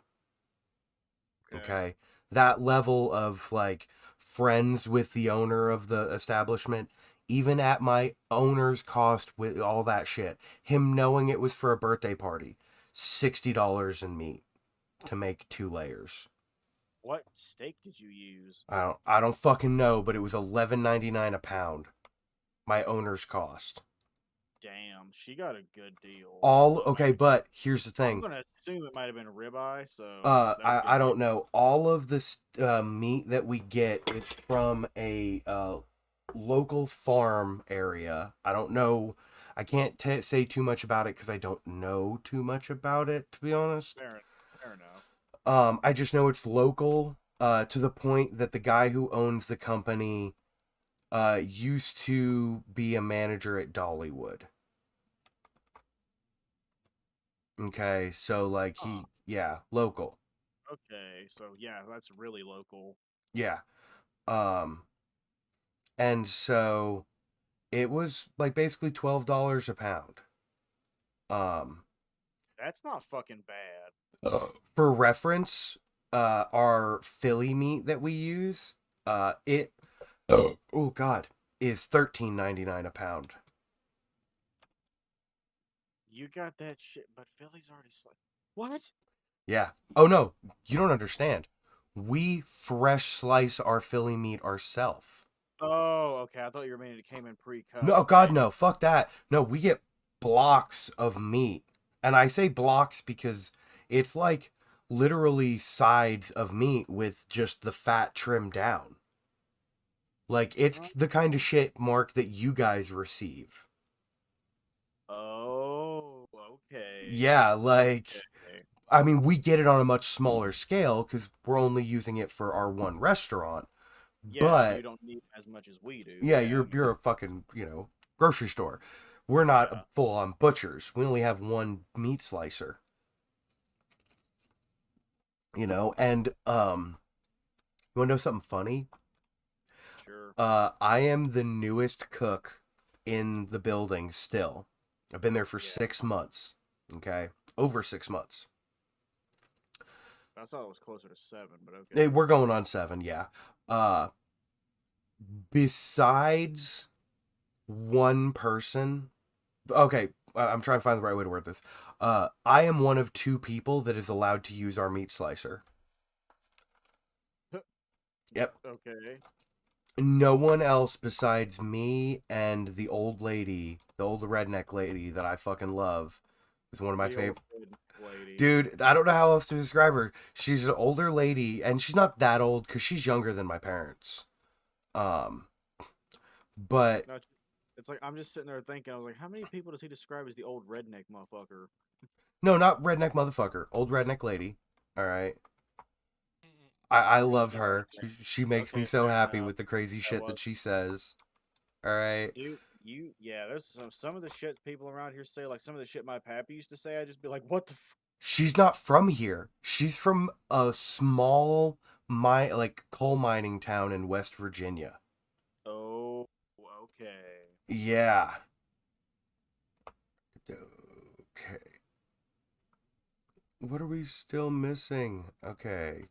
Okay. That level of like friends with the owner of the establishment, even at my owner's cost with all that shit, him knowing it was for a birthday party, $60 in meat to make 2 layers. What steak did you use? I don't fucking know, but it was $11.99 a pound. My owner's cost. Damn, she got a good deal. Okay, but here's the I'm thing. gonna assume it might have been a ribeye, so that's a good I don't deal. know. All of this meat that we get is from a local farm area. I don't know. I can't say too much about it because I don't know too much about it, to be honest. Fair enough. I just know it's local. To the point that the guy who owns the company used to be a manager at Dollywood. Okay, so like Huh. yeah, local. Okay, so yeah, that's really local. Yeah. Um, and so it was like basically $12 a pound. Um, That's not fucking bad. for reference, our Philly meat that we use, it oh god, is $13.99 a pound. You got that shit, but Philly's already what? Yeah. Oh no, you don't understand. We fresh slice our Philly meat ourselves. Oh, okay. I thought you were meaning it came in No, pre-cut. oh god, no, fuck that. No, we get blocks of meat. And I say blocks because it's like literally sides of meat with just the fat trimmed down. Like it's the kind of shit, Mark, that you guys receive. Oh, okay. Yeah, like Okay. I mean, we get it on a much smaller scale because we're only using it for our one restaurant. Yeah, you But don't need as much as we do. yeah, Yeah, it makes you're a fucking, grocery store. We're not yeah. full on butchers. We only have one meat slicer. And you want to know something funny? Sure. I am the newest cook in the building still. I've been there for Yeah. 6 months. Okay, over 6 months. I thought it was closer to 7, but Hey, okay. we're going on 7, yeah. Uh, besides one person, okay, I'm trying to find the right way to word this. I am one of 2 people that is allowed to use our meat slicer. Yep. Okay. No one else besides me and the old lady, the old redneck lady that I fucking love, is one of my The old favorite. lady. Dude, I don't know how else to describe her. She's an older lady, and she's not that old because she's younger than my parents. Um, but No, it's like I'm just sitting there thinking. I was like, how many people does he describe as the old redneck motherfucker? no, not redneck motherfucker, old redneck lady. All right, I love No, her. She makes me okay, so fair happy enough. with the crazy That shit was that she says. All right. dude. Yeah. There's some of the shit people around here say, like some of the shit my pappy used to say. I just be like, what the. She's not from here. She's from a small like coal mining town in West Virginia. Oh, okay. Yeah. Okay. What are we still missing? Okay.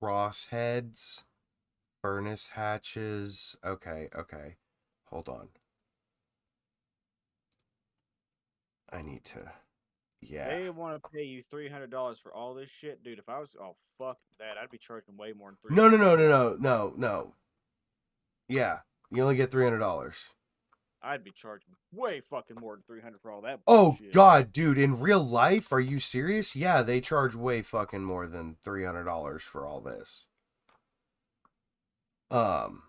Crossheads, furnace hatches. Okay, okay. Hold on. I need to. Yeah. They want to pay you $300 for all this shit, dude. If I was, oh fuck that, I'd be charging way more than three No, no, hundred no, dollars. no, no, no, no. Yeah. You only get $300. I'd be charging way fucking more than 300 for all that Oh bullshit. God, dude! In real life, are you serious? Yeah, they charge way fucking more than $300 for all this. Um,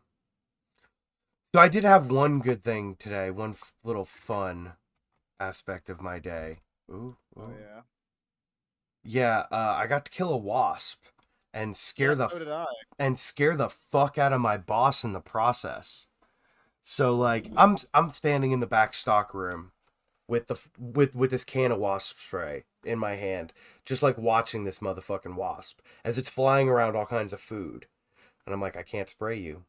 so I did have one good thing today. One little fun aspect of my day. Ooh, Oh ooh. yeah. Yeah. I got to kill a wasp and Yeah, so did I. scare the fuck out of my boss in the process. So like, I'm standing in the back stock room with with this can of wasp spray in my hand, just like watching this motherfucking wasp as it's flying around all kinds of food. And I'm like, I can't spray you.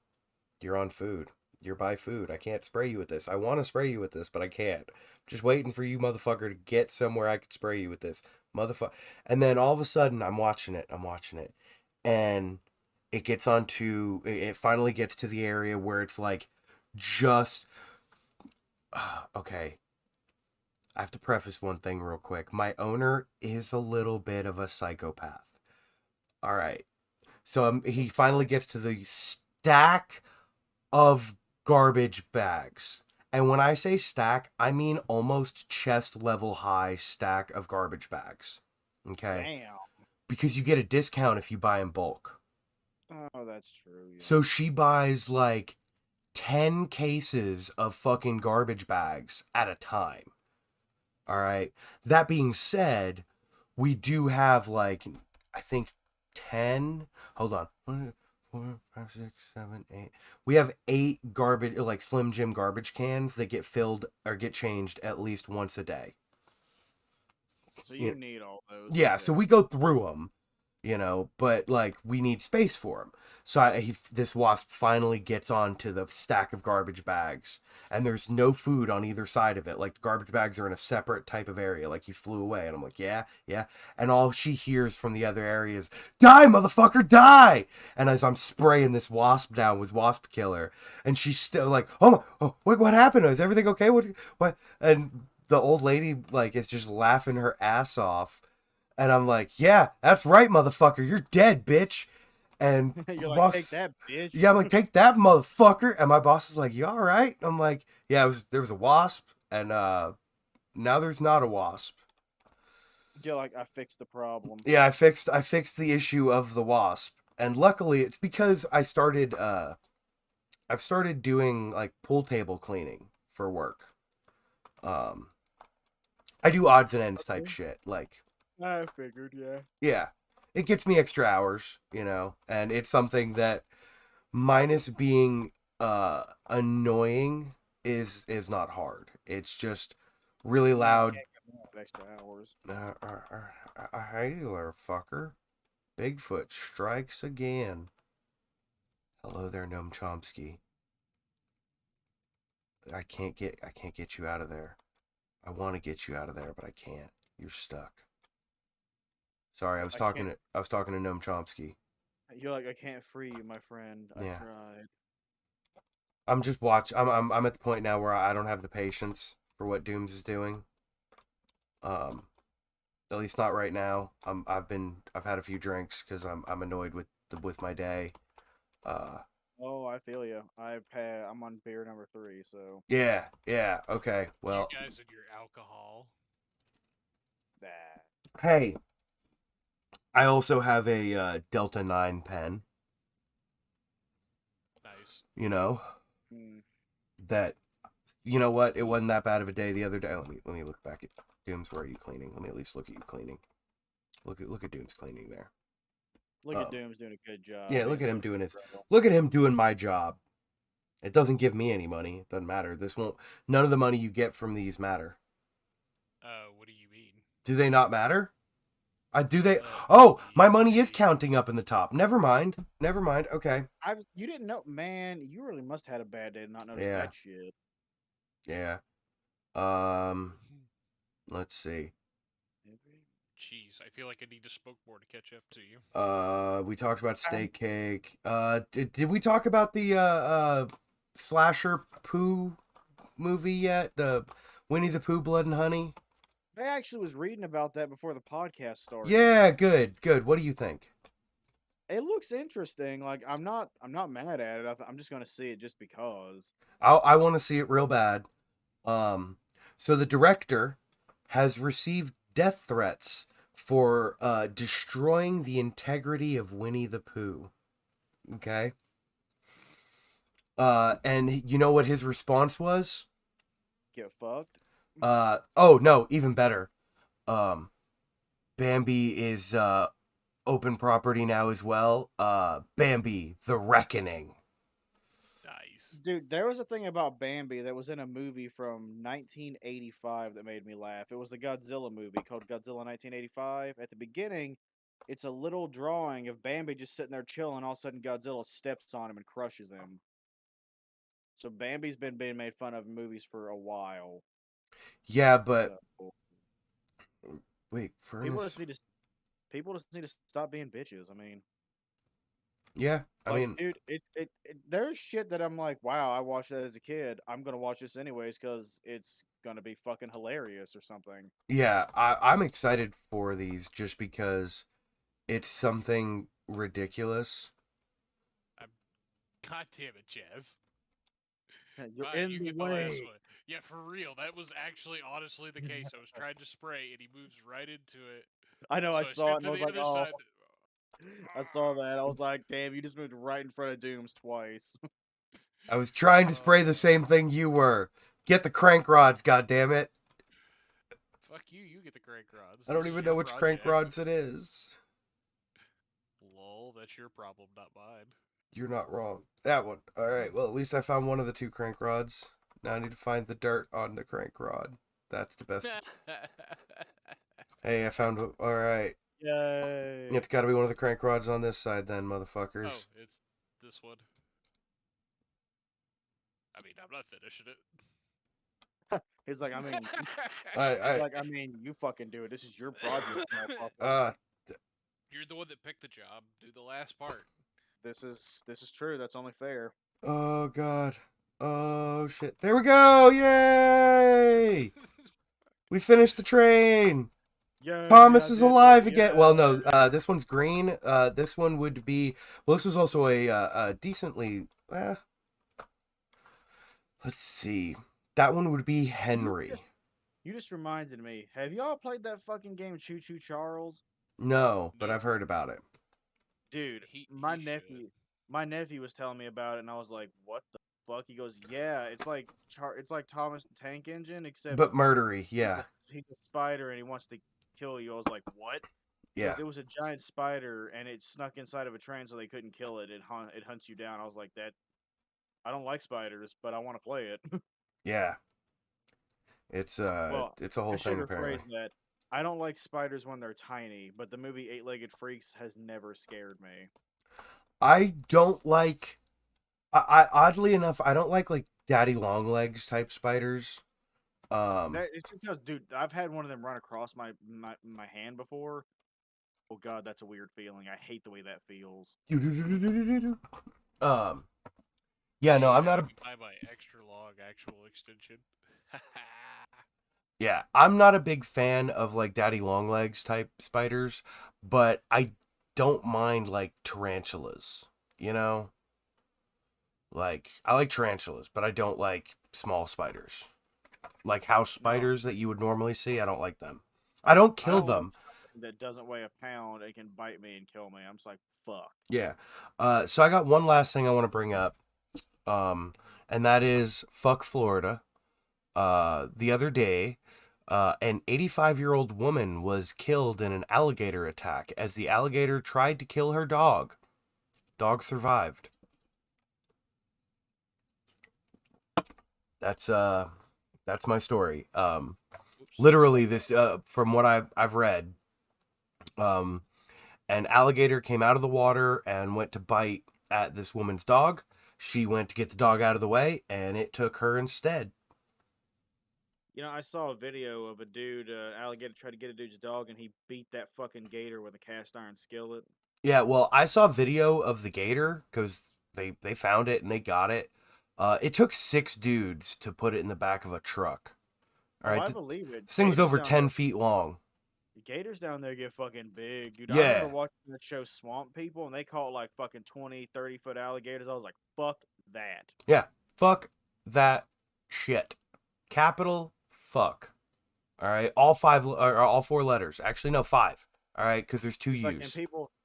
You're on food. You're by food. I can't spray you with this. I want to spray you with this, but I can't. Just waiting for you, motherfucker, to get somewhere I could spray you with this. Motherfucker. And then all of a sudden, I'm watching it. And it finally gets to the area where it's like, just, okay. I have to preface one thing real quick. My owner is a little bit of a psychopath. All right. So he finally gets to the stack of garbage bags. And when I say stack, I mean almost chest level high stack of garbage bags. Okay? Damn. Because you get a discount if you buy in bulk. Oh, that's true. Yeah. So she buys like 10 cases of fucking garbage bags at a time. All right. That being said, we do have like, I think 10. Hold on. 1, 2, 4, 5, 6, 7, 8. We have 8 garbage, like Slim Jim garbage cans that get filled or get changed at least once a day. So you need all those. Yeah. Okay. So we go through them, but like we need space for them. So this wasp finally gets onto the stack of garbage bags, and there's no food on either side of it. Like the garbage bags are in a separate type of area. Like you flew away, and I'm like, yeah. And all she hears from the other area is, "Die, motherfucker, die!" And as I'm spraying this wasp down with wasp killer, and she's still like, "Oh, what happened? Is everything okay? What?" And the old lady like is just laughing her ass off. And I'm like, yeah, that's right, motherfucker. You're dead, bitch. And You're like, boss, take that, bitch. yeah, I'm like, take that, motherfucker. And my boss is like, you all right? I'm like, yeah, there was a wasp, and now there's not a wasp. You're like, I fixed the problem. Yeah, I fixed the issue of the wasp, and luckily it's because I've started doing like pool table cleaning for work. I do odds and ends type shit, like. I figured, yeah. Yeah. It gets me extra hours, and it's something that minus being annoying is not hard. It's just really loud. Can't get more extra hours. Hey there, fucker. Bigfoot strikes again. Hello there, Noam Chomsky. I can't get you out of there. I want to get you out of there, but I can't. You're stuck. Sorry, I was talking to Noam Chomsky. You're like, I can't free you, my friend. I tried. I'm just I'm at the point now where I don't have the patience for what Dooms is doing. At least not right now. I've had a few drinks because I'm annoyed with my day. Oh, I feel you. I'm on beer number 3, so. Yeah. Okay. Well. You guys and your alcohol. That. Hey. I also have a Delta 9 pen. Nice. That, you know what? It wasn't that bad of a day the other day. Let me look back at Dooms. Where are you cleaning? Let me at least look at you cleaning. Look at Dooms cleaning there. Look at Doom's doing a good job. Yeah, look at him doing Look at him doing my job. It doesn't give me any money. It doesn't matter. None of the money you get from these matter. What do you mean? Do they not matter? Do they? Oh, my money is counting up in the top. Never mind. Okay. You didn't know, man. You really must have had a bad day to not notice that shit. Yeah. Let's see. Jeez, I feel like I need to smoke more to catch up to you. We talked about steak cake. Did we talk about the slasher Pooh movie yet? The Winnie the Pooh, Blood and Honey? I actually was reading about that before the podcast started. Yeah, good. What do you think? It looks interesting. Like I'm not mad at it. I'm just gonna see it just because. I want to see it real bad. So the director has received death threats for destroying the integrity of Winnie the Pooh. Okay. And you know what his response was? Get fucked. Oh no, even better. Bambi is open property now as well. Bambi, the Reckoning. Nice. Dude, there was a thing about Bambi that was in a movie from 1985 that made me laugh. It was the Godzilla movie called Godzilla 1985. At the beginning, it's a little drawing of Bambi just sitting there chilling. All of a sudden, Godzilla steps on him and crushes him. So Bambi's been being made fun of in movies for a while. Yeah, but So wait, people furnace. just need to people just need to stop being bitches. I mean, Yeah, I like, mean, dude, there's shit that I'm like, wow, I watched that as a kid. I'm gonna watch this anyways because it's gonna be fucking hilarious or something. yeah, I'm excited for these just because it's something ridiculous. I'm, God damn it, Jazz. You're Fine, in you the get the last way. one. Yeah, for real. That was actually honestly the case. I was trying to spray and he moves right into it. I know. I So I saw it stepped and to I was the like, other oh, side. I saw that. I was like, damn, you just moved right in front of Dooms twice. I was trying to spray the Uh, same thing you were. Get the crank rods, goddammit. fuck you, you get the crank rods. I This don't is even your know which crank project. rods it is. Lol, that's your problem, not mine. You're not wrong. That one. All right. Well, at least I found one of the two crank rods. Now I need to find the dirt on the crank rod. That's the best. Hey, I found. All right. Yay. It's got to be one of the crank rods on this side, then, Oh, motherfuckers. it's this one. I mean, I'm not finishing it. He's like, I mean, he's I, like, I mean, you fucking do it. This is your project, I, motherfucker. You're the one that picked the job. Do the last part. This is true. That's only fair. oh god. Oh shit. There we go. Yay! We finished the train. Yay, Thomas I is did it. alive again. Well, no, Yay. this one's green. This one would be. Well, this was also a decently. Let's see. That one would be You Henry. just you just reminded me. Have y'all played that fucking game Choo Choo Charles? No, but No, I've heard about it. Dude, he should. my nephew was telling me about it, and I was like, "What the fuck?" He goes, "Yeah, it's like Thomas the Tank Engine, except But murdery, yeah, he's a spider and he wants to kill you." I was like, "What?" He yeah, goes, "It was a giant spider, and it snuck inside of a train, so they couldn't kill it. It hunts you down." I was like, "That I don't like spiders, but I want to play it." yeah. It's Well, it's a I whole should thing apparently. rephrase that. I don't like spiders when they're tiny, but the movie Eight-Legged Freaks has never scared me. I don't like. I oddly enough, I don't like daddy long legs type spiders. Um, That it's because, dude, I've had one of them run across my hand before. Oh God, that's a weird feeling. I hate the way that feels. um, yeah, no, Hey, I'm now not I a can buy my extra long actual extension. yeah, I'm not a big fan of like daddy long legs type spiders, but I don't mind like tarantulas. You know, like I like tarantulas, but I don't like small spiders. Like house No, spiders that you would normally see, I don't like them. I don't I kill don't like them. something that doesn't weigh a pound. It can bite me and kill me. I'm just like, fuck. Yeah. So I got one last thing I want to bring up. And that is fuck Florida. The other day, an 85-year-old woman was killed in an alligator attack as the alligator tried to kill her dog. Dog survived. That's that's my story. Oops. Literally this from what I've read, um an alligator came out of the water and went to bite at this woman's dog. She went to get the dog out of the way and it took her instead. You know, I saw a video of a dude, alligator tried to get a dude's dog, and he beat that fucking gator with a cast iron skillet. Yeah, well, I saw video of the gator because they found it and they got it. It took 6 dudes to put it in the back of a truck. All Oh, right, I this believe it. thing's over 10 feet long. Gators down there get fucking big, dude. I remember Yeah, watching that show Swamp People, and they caught like fucking 20, 30 foot alligators. I was like, fuck that. yeah. Fuck that shit. Capital fuck. All right, all five or all 4 letters. Actually, no, 5. All right, because there's 2 He's like, U's.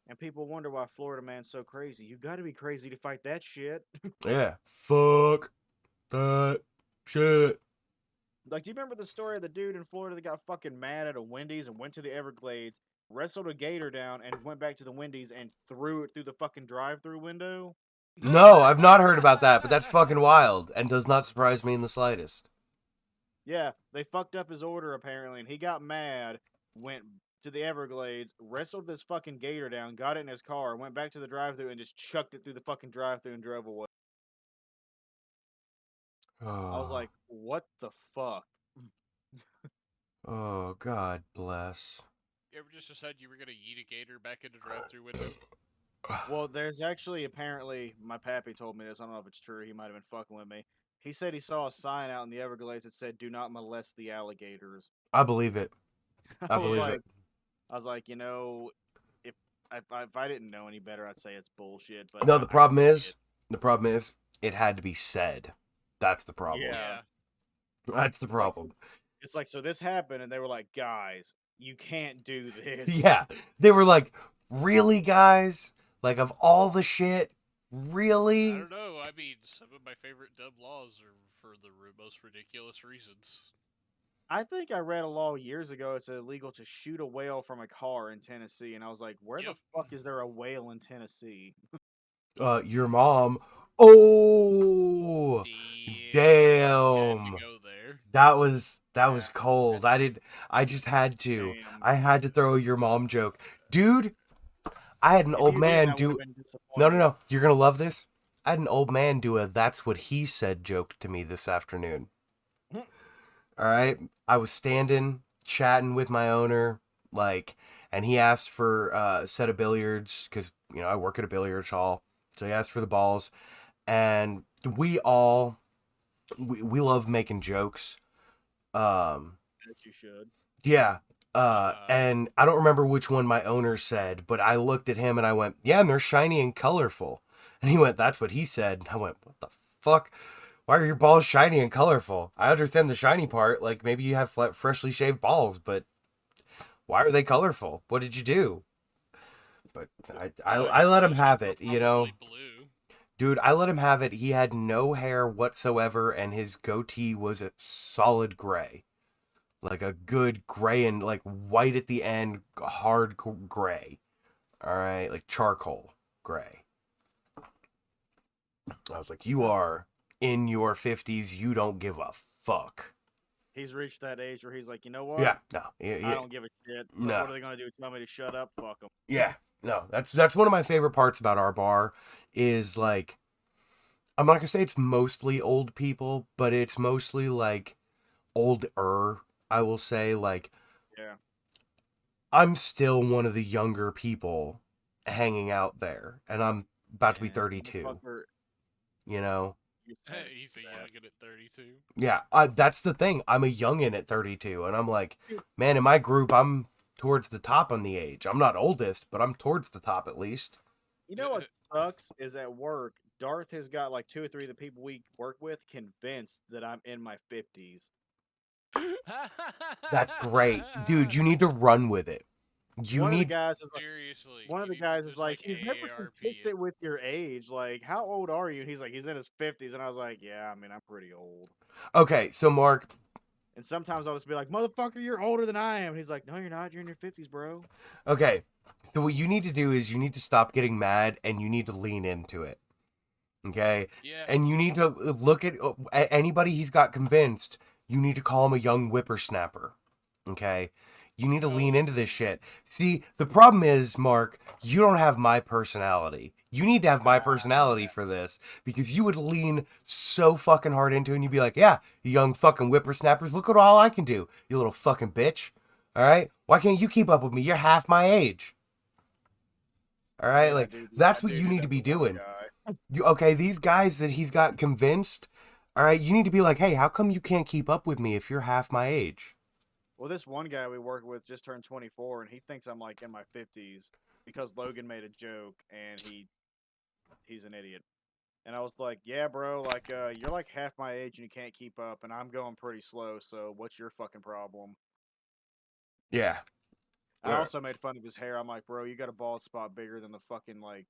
and people wonder why Florida man's so crazy. You got to be crazy to fight that shit. Yeah, fuck that shit. Like, do you remember the story of the dude in Florida that got fucking mad at a Wendy's and went to the Everglades, wrestled a gator down, and went back to the Wendy's and threw it through the fucking drive-through window? No, I've not heard about that, but that's fucking wild and does not surprise me in the slightest. Yeah, they fucked up his order apparently, and he got mad, went to the Everglades, wrestled this fucking gator down, got it in his car, went back to the drive-thru, and just chucked it through the fucking drive-thru and drove away. I was Oh, like, what the fuck? oh, God bless. You ever just decide you were gonna yeet a gator back in the drive-through window? Well, there's actually apparently my pappy told me this. I don't know if it's true. He might have been fucking with me. He said he saw a sign out in the Everglades that said "Do not molest the alligators." I believe it. I I was believe it. like, I was like, you know, if if I didn't know any better, I'd say it's bullshit. But No, I can see it. the problem is, it had to be said. That's the problem. Yeah, Yeah. That's the it's like problem. it's like so this happened, and they were like, guys, you can't do this. Yeah, they were like, really, guys? Like, of all the shit, I really? don't know. I mean, some of my favorite dumb laws are for the most ridiculous reasons. I think I read a law years ago. It's illegal to shoot a whale from a car in Tennessee, and I was like, where the Yep. fuck is there a whale in Tennessee? Your mom. Oh, Damn, you had to damn. go there. That was Yeah, cold. I just had to. damn. I had to throw your mom joke. Dude, I had an If old you didn't, man I would have do been No, no, disappointed. no. You're going to love this. I had an old man do a that's what he said joke to me this afternoon. All right. I was standing, chatting with my owner, like, and he asked for a set of billiards because, I work at a billiards hall. So he asked for the balls. And we love making jokes. Um, As you should. yeah. Uh, And I don't remember which one my owner said, but I looked at him and I went, yeah, and they're shiny and colorful. And he went, that's what he said. And I went, what the fuck? Why are your balls shiny and colorful? I understand the shiny part. Like maybe you have freshly shaved balls, but why are they colorful? What did you do? But I let him most have were it, probably blue. Dude, I let him have it. He had no hair whatsoever, and his goatee was a solid gray. Like a good gray and like white at the end, hard gray. All right, like charcoal gray. I was like, you Huh. are in your 50s. You don't give a fuck. He's reached that age where he's like, you know what? Yeah, no, yeah, I yeah, don't give a shit. It's like, no, what are they gonna do? Tell me to shut up? Fuck them. yeah, no. That's one of my favorite parts about our bar is like I'm not gonna say it's mostly old people, but it's mostly like older. I will say like Yeah. I'm still one of the younger people hanging out there, and I'm about to be And 32. motherfucker, You know, you fast He's a for that. youngin' at 32. yeah, that's the thing. I'm a youngin at 32, and I'm like, Dude, man, in my group, I'm towards the top on the age. I'm not oldest, but I'm towards the top at least. you know what sucks is at work, Darth has got like two or three of the people we work with convinced that I'm in my 50s. That's great, dude. You need to run with it. You One of the need guys is like, Seriously, one of you the need to guys is just like, like he's never AARP it. consistent with your age. Like, how old are you? And he's like, he's in his 50s. And I was like, yeah, I mean, I'm pretty old. Okay, so Mark. And sometimes I'll just be like, motherfucker, you're older than I am. And he's like, no, you're not. You're in your 50s, bro. Okay, so what you need to do is you need to stop getting mad and you need to lean into it. Okay, Yeah. and you need to look at anybody he's got convinced. You need to call him a young whippersnapper. Okay, you need to lean into this shit. See, the problem is, Mark, you don't have my personality. You need to have my personality for this because you would lean so fucking hard into it and you'd be like, yeah, you young fucking whippersnappers, look at all I can do, you little fucking bitch. All right, why can't you keep up with me? You're half my age. All right, Yeah, like that's I what do you do need to that be for one doing. guy. Okay, these guys that he's got convinced, all right, you need to be like, hey, how come you can't keep up with me if you're half my age? Well, this one guy we work with just turned 24, and he thinks I'm like in my 50s because Logan made a joke, and he's an idiot. And I was like, yeah, bro, like you're like half my age and you can't keep up, and I'm going pretty slow. So what's your fucking problem? Yeah. I also made fun of his hair. I'm like, bro, you got a bald spot bigger than the fucking like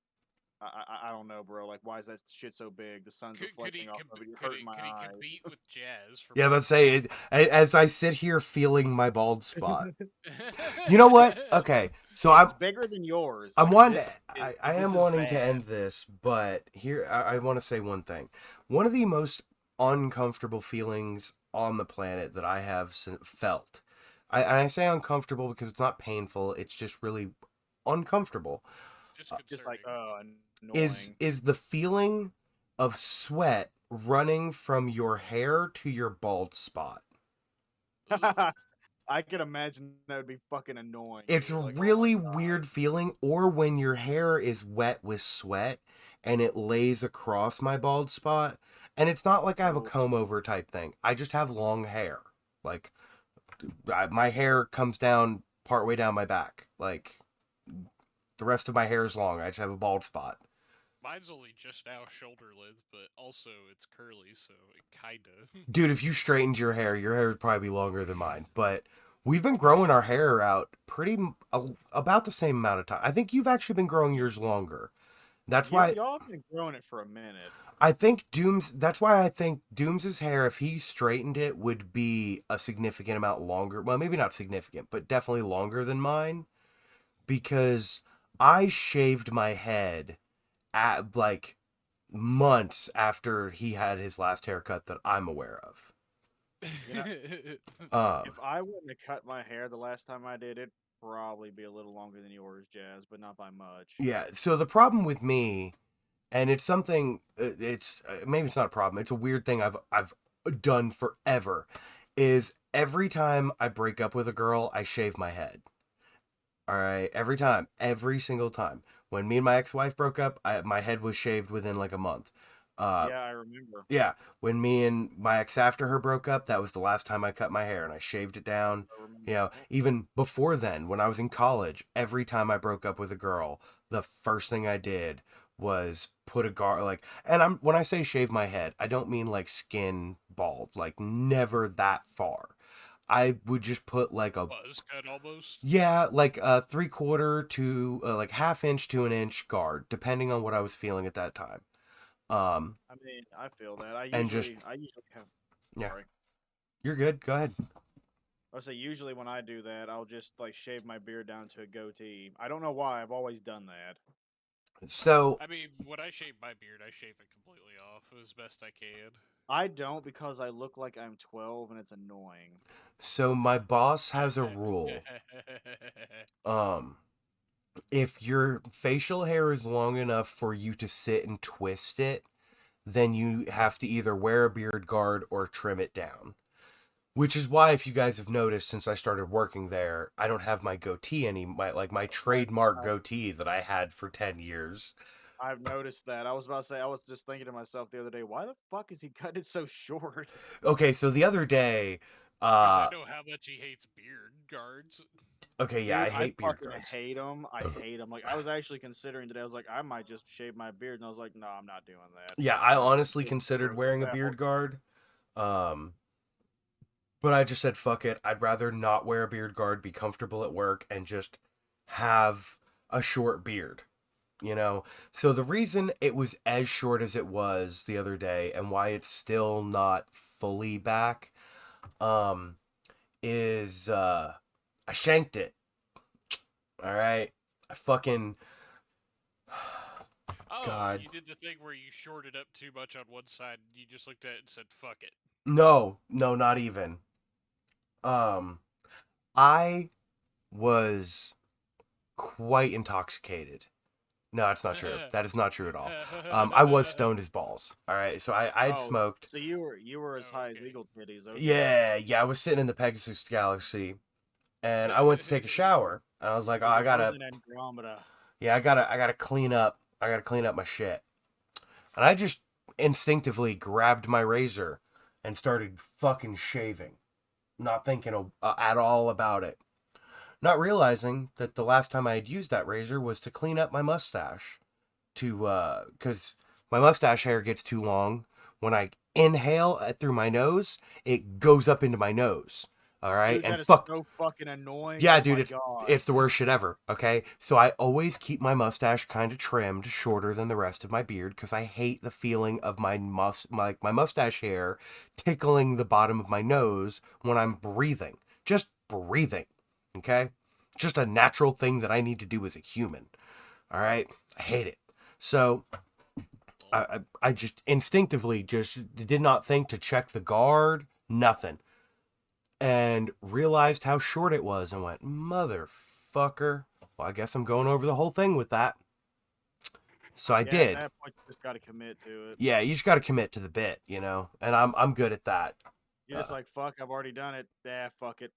I don't know, bro. Like, why is that shit so big? The sun's reflecting off of it. You're hurting my could he eyes. compete with Jazz for Yeah, bald let's say spot? it as I sit here feeling my bald spot. You know what? Okay, so It's bigger than yours. I'm Like wanting. this is I this am is wanting to bad. end this, but here I want to say one thing. One of the most uncomfortable feelings on the planet that I have felt. And I say uncomfortable because it's not painful. It's just really uncomfortable. Just like Disconcerting. annoying. Is the feeling of sweat running from your hair to your bald spot. Ugh. I can imagine that would be fucking annoying, It's a dude. Like, oh my really god. weird feeling, or when your hair is wet with sweat and it lays across my bald spot. And it's not like I have a Oh, comb over type thing. I just have long hair. Like, my hair comes down partway down my back. Like, the rest of my hair is long. I just have a bald spot. Mine's only just now shoulder length, but also it's curly, so it kinda. Dude, if you straightened your hair would probably be longer than mine. But we've been growing our hair out about the same amount of time. I think you've actually been growing yours longer. That's why y'all have been growing it for a minute. I think Dooms. That's why I think Dooms's hair, if he straightened it, would be a significant amount longer. Well, maybe not significant, but definitely longer than mine. Because I shaved my head at like months after he had his last haircut that I'm aware of. You know, Um, if I wouldn't have cut my hair the last time I did, it'd probably be a little longer than yours, Jazz, but not by much. yeah. So the problem with me, and it's something, it's maybe it's not a problem. It's a weird thing I've done forever. Is every time I break up with a girl, I shave my head. All right, every time, every single time. When me and my ex-wife broke up, my head was shaved within like a month. Uh, Yeah, I remember. yeah, when me and my ex after her broke up, that was the last time I cut my hair and I shaved it down. I remember You know, that. even before then, when I was in college, every time I broke up with a girl, the first thing I did was put a guard like, and I'm when I say shave my head, I don't mean like skin bald, like never that far. I would just put like a Buzz cut almost. yeah, like a 3/4 to like half inch to an inch guard, depending on what I was feeling at that time. Um, I mean, I feel that. and just I usually have. yeah, Sorry. you're good. Go ahead. I say usually when I do that, I'll just like shave my beard down to a goatee. I don't know why. I've always done that. So I mean, when I shave my beard, I shave it completely off as best I can. I don't because I look like I'm 12 and it's annoying. So my boss has a rule. Um, if your facial hair is long enough for you to sit and twist it, then you have to either wear a beard guard or trim it down. Which is why, if you guys have noticed, since I started working there, I don't have my goatee anymore. My I, trademark goatee that I had for 10 years. I've noticed that. I was about to say, I was just thinking to myself the other day, why the fuck is he cutting it so short? Okay, so the other day, Because I uh, know how much he hates beard guards. okay, yeah, Dude, I I hate beard fucking guards. hate them. I hate them. Like, I was actually considering today, I was like, I might just shave my beard. And I was like, no, I'm not doing that. Yeah, I honestly It's considered gross as wearing a hell. beard guard. Um, But I just said, fuck it. I'd rather not wear a beard guard, be comfortable at work, and just have a short beard, you know? So the reason it was as short as it was the other day and why it's still not fully back, um, is I shanked it. All right. I fucking Oh, God. you did the thing where you shorted up too much on one side and you just looked at it and said, fuck it. No, no, not even. Um, I was quite intoxicated. No, that's not true. That is not true at all. I was stoned as balls. All right, so I had Oh, smoked. so you were as Oh, high as okay. Eagle Titties. Okay. Yeah. I was sitting in the Pegasus Galaxy, and I went to take a shower. And I was like, oh, I was in Andromeda. I gotta clean up. I gotta clean up my shit. And I just instinctively grabbed my razor and started fucking shaving, not thinking at all about it. Not realizing that the last time I had used that razor was to clean up my mustache. Because my mustache hair gets too long. When I inhale through my nose, it goes up into my nose. All right, Dude, and that is fuck. so fucking annoying. Yeah, Oh dude, my it's god. it's the worst shit ever. Okay, so I always keep my mustache kind of trimmed, shorter than the rest of my beard, because I hate the feeling of my mustache hair tickling the bottom of my nose when I'm breathing. Just breathing. Okay, just a natural thing that I need to do as a human. All right, I hate it. So I just instinctively just did not think to check the guard, nothing, and realized how short it was and went, motherfucker. Well, I guess I'm going over the whole thing with that. So I Yeah, at did. that point, you just got to commit to it. Yeah, you just got to commit to the bit, and I'm good at that. You're just like, fuck, I've already done it. Yeah, fuck it.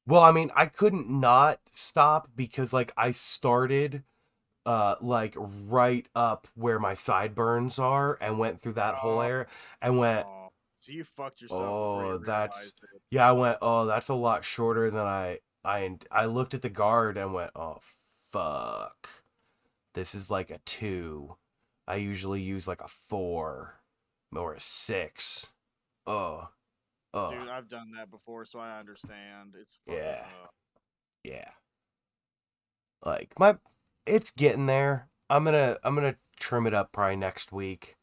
Well, I mean, I couldn't not stop because like I started like right up where my sideburns are and went through that whole Oh, area and went, oh. So you fucked yourself before you oh, that's, realized it. yeah, I went, oh, that's a lot shorter than I looked at the guard and went, oh, fuck. This is like a 2. I usually use like a 4 or a 6. Oh, oh, Dude, I've done that before, so I understand. It's fucking yeah, rough. yeah. Like it's getting there. I'm gonna trim it up probably next week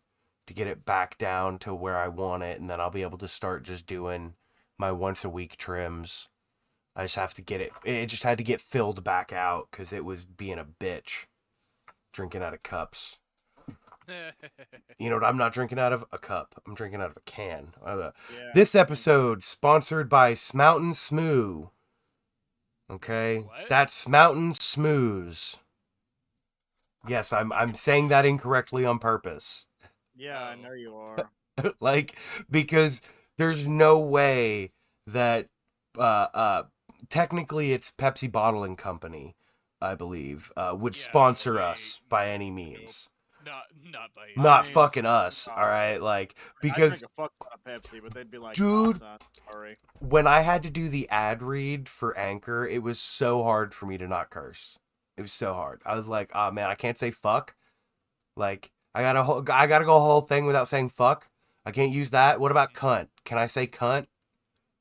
to get it back down to where I want it, and then I'll be able to start just doing my once a week trims. I just have to get it. It just had to get filled back out because it was being a bitch, drinking out of cups. You know what? I'm not drinking out of a cup. I'm drinking out of a can. Yeah. This episode sponsored by Smountain Smoo. Okay, What? that's Mountain Smooze. Yes, I'm saying that incorrectly on purpose. Yeah, I Oh. know you are. Like, because there's no way that uh uh technically it's Pepsi Bottling Company, I believe, would Yeah, sponsor wait. us by any means. Not by any Not mean, fucking us, all no. right? Like, I drink because a fuck ton of Pepsi, but they'd be like, nah, dude, son, sorry. when I had to do the ad read for Anchor, it was so hard for me to not curse. It was so hard. I was like, oh man, I can't say fuck. Like, I gotta go a whole thing without saying fuck. I can't use that. What about cunt? Can I say cunt?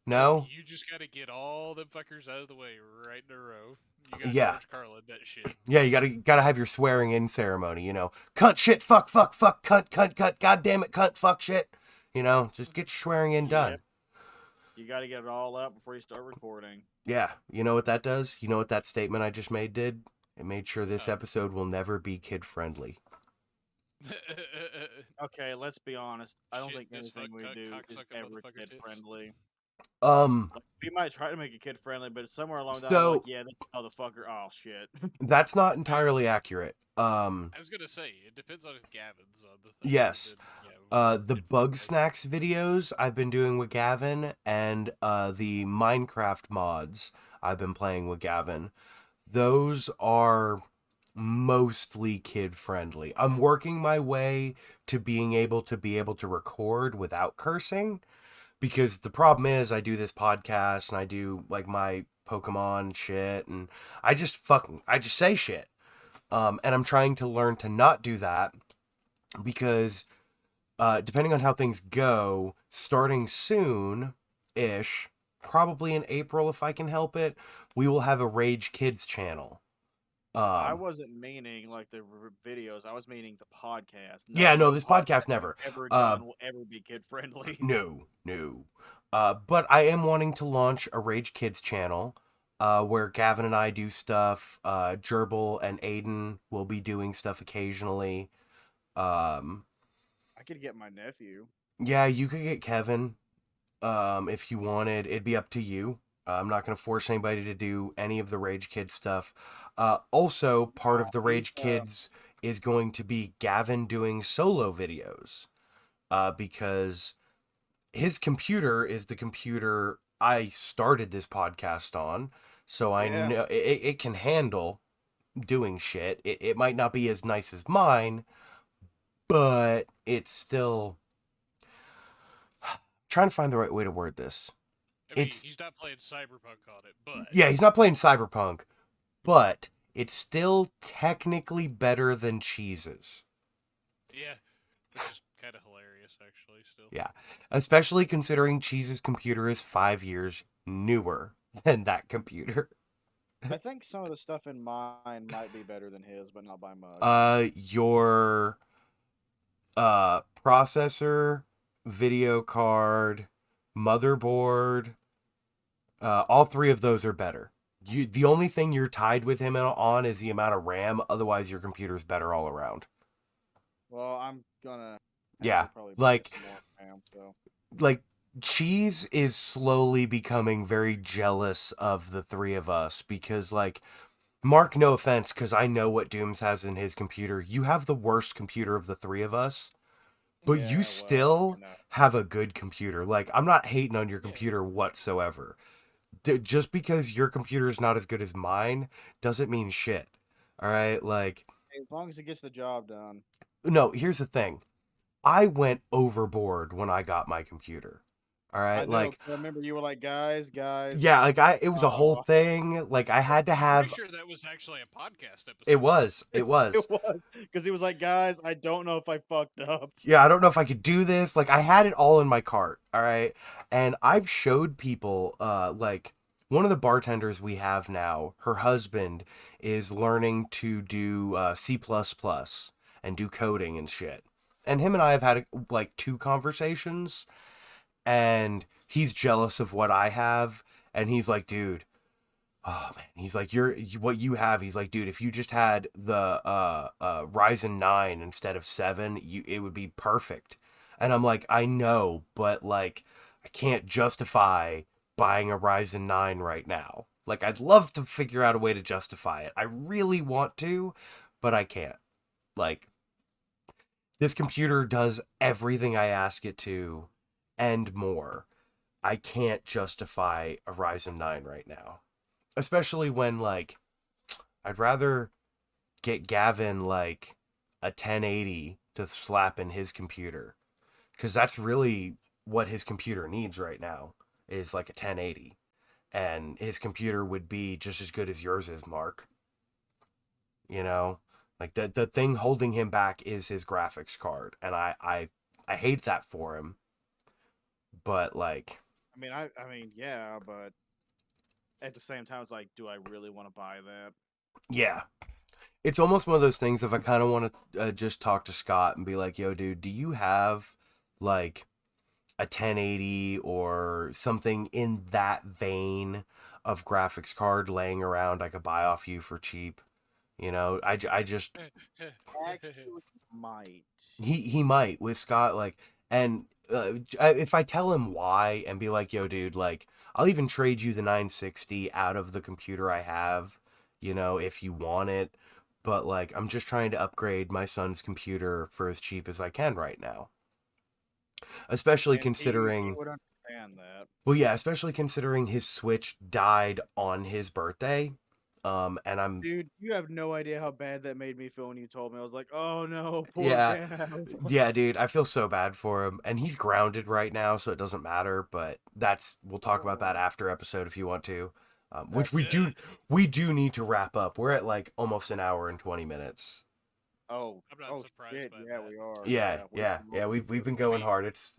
Nope, No? you just gotta get all them fuckers out of the way right in a row. You gotta Yeah. George Carlin that shit. Yeah, you gotta have your swearing in ceremony, Cunt, shit, fuck, cunt, cunt, cunt, god damn it, cunt, fuck, shit. Just get your swearing in done. Yep. You got to get it all out before you start recording. Yeah, you know what that does? You know what that statement I just made did? It made sure this Oh. episode will never be kid friendly. Okay, let's be honest. I don't Shit, think this anything we fuck, do cock, is sucking ever motherfucker kid tits. friendly. Um, Like, we might try to make it kid friendly, but somewhere along the line, So- like, yeah, this motherfucker. Oh shit. that's not entirely accurate. I was gonna say, it depends on if Gavin's on the thing. Yes. Then, yeah, The if- Bug Snacks videos I've been doing with Gavin, and the Minecraft mods I've been playing with Gavin. Those are mostly kid friendly. I'm working my way to being able to record without cursing, because the problem is I do this podcast and I do like my Pokemon shit, and I just say shit. And I'm trying to learn to not do that because depending on how things go, starting soon ish, probably in April if I can help it, we will have a Rage Kids channel. So I wasn't meaning like the videos. I was meaning the podcast. Yeah, Nothing no, the this podcast we've never. ever done will ever be kid friendly. No. But I am wanting to launch a Rage Kids channel where Gavin and I do stuff. Gerbil and Aiden will be doing stuff occasionally. I could get my nephew. Yeah, you could get Kevin if you wanted. It'd be up to you. I'm not going to force anybody to do any of the Rage Kids stuff. Also, part of the Rage Kids is going to be Gavin doing solo videos because his computer is the computer I started this podcast on. So I know it can handle doing shit. It might not be as nice as mine, but it's still... trying to find the right way to word this. I mean, he's not playing Cyberpunk on it, but Yeah, he's not playing Cyberpunk, but it's still technically better than Cheese's. yeah, which is kind of hilarious actually. Still. Yeah. Especially considering Cheese's computer is 5 years newer than that computer. I think some of the stuff in mine might be better than his, but not by much. Your processor, video card, motherboard, all three of those are better. The only thing you're tied with him on is the amount of RAM. Otherwise, your computer's better all around. Well, I'm gonna have Yeah, to probably like get some more RAM, so. like Cheese is slowly becoming very jealous of the three of us because like Mark, no offense, because I know what Dooms has in his computer. You have the worst computer of the three of us, but you Yeah, well, still have a good computer. Like, I'm not hating on your Yeah. computer whatsoever. Just because your computer is not as good as mine doesn't mean shit. All right? Like, as long as it gets the job done. no, here's the thing. I went overboard when I got my computer. All I right? know. Like, 'Cause I remember you were like, guys, yeah, like it was a whole uh, thing. Like, I had to I'm pretty have, sure that was actually a podcast it episode. was, it was. it was because he was like, guys, I don't know if I fucked up. Yeah, I don't know if I could do this. Like I had it all in my cart, all right? And I've showed people like one of the bartenders we have now, her husband is learning to do C++ and do coding and shit. And him and I have had like two conversations and he's jealous of what I have and he's like, "Dude, oh man," he's like, what you have." He's like, "Dude, if you just had the Ryzen 9 instead of 7, it would be perfect." And I'm like, "I know, but like I can't justify buying a Ryzen 9 right now. Like I'd love to figure out a way to justify it. I really want to, but I can't. Like this computer does everything I ask it to and more. I can't justify a Ryzen 9 right now." Especially when like I'd rather get Gavin like a 1080 to slap in his computer because that's really what his computer needs right now is like a 1080, and his computer would be just as good as yours is, Mark. You know, like the thing holding him back is his graphics card, and I hate that for him, but like I mean, yeah, but at the same time, it's like, do I really want to buy that? yeah, it's almost one of those things if I kind of want to just talk to Scott and be like, "Yo, dude, do you have like a 1080 or something in that vein of graphics card laying around I could buy off you for cheap?" You know, I just Actually, might. he might with Scott like, and if I tell him why and be like, "Yo, dude, like I'll even trade you the 960 out of the computer I have, you know, if you want it, but like I'm just trying to upgrade my son's computer for as cheap as I can right now." Especially And he considering, would understand that. well, yeah, especially considering his Switch died on his birthday. And I'm, Dude, you have no idea how bad that made me feel when you told me. I was like, oh no, poor yeah, Gav. yeah, dude, I feel so bad for him, and he's grounded right now, so it doesn't matter. But we'll talk about that after episode if you want to. Which That's it. we do need to wrap up. We're at like almost an hour and 20 minutes. Oh, I'm not oh surprised shit, by yeah, that. we are. Yeah, We've yeah, been yeah. rolling We've through. been going hard. It's.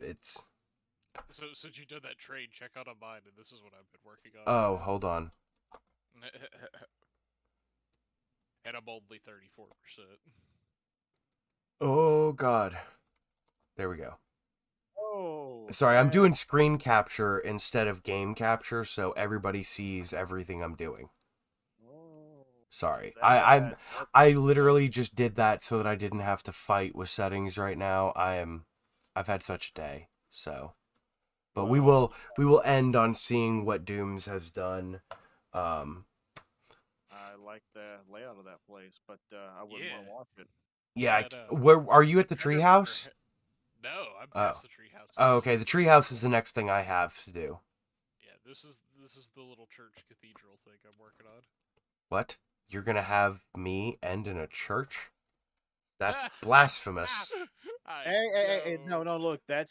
So since you did that trade, check out on mine, and this is what I've been working on. Oh, hold on. And I'm only 34%. Oh God. There we go. Oh, Sorry, I'm yeah. doing screen capture instead of game capture, so everybody sees everything I'm doing. Oh, Sorry, that I literally just did that so that I didn't have to fight with settings right now. I've had such a day, so. But Well, we will end on seeing what Dooms has done. Um, I like the layout of that place, but I wouldn't want Yeah. to watch it. yeah, That where are you at the I remember. treehouse? No, I'm Oh, past the treehouse. oh, This is okay. The treehouse is the next thing I have to do. Yeah, this is the little church cathedral thing I'm working on. What? You're gonna have me end in a church? That's blasphemous. I Hey, know. no, look, that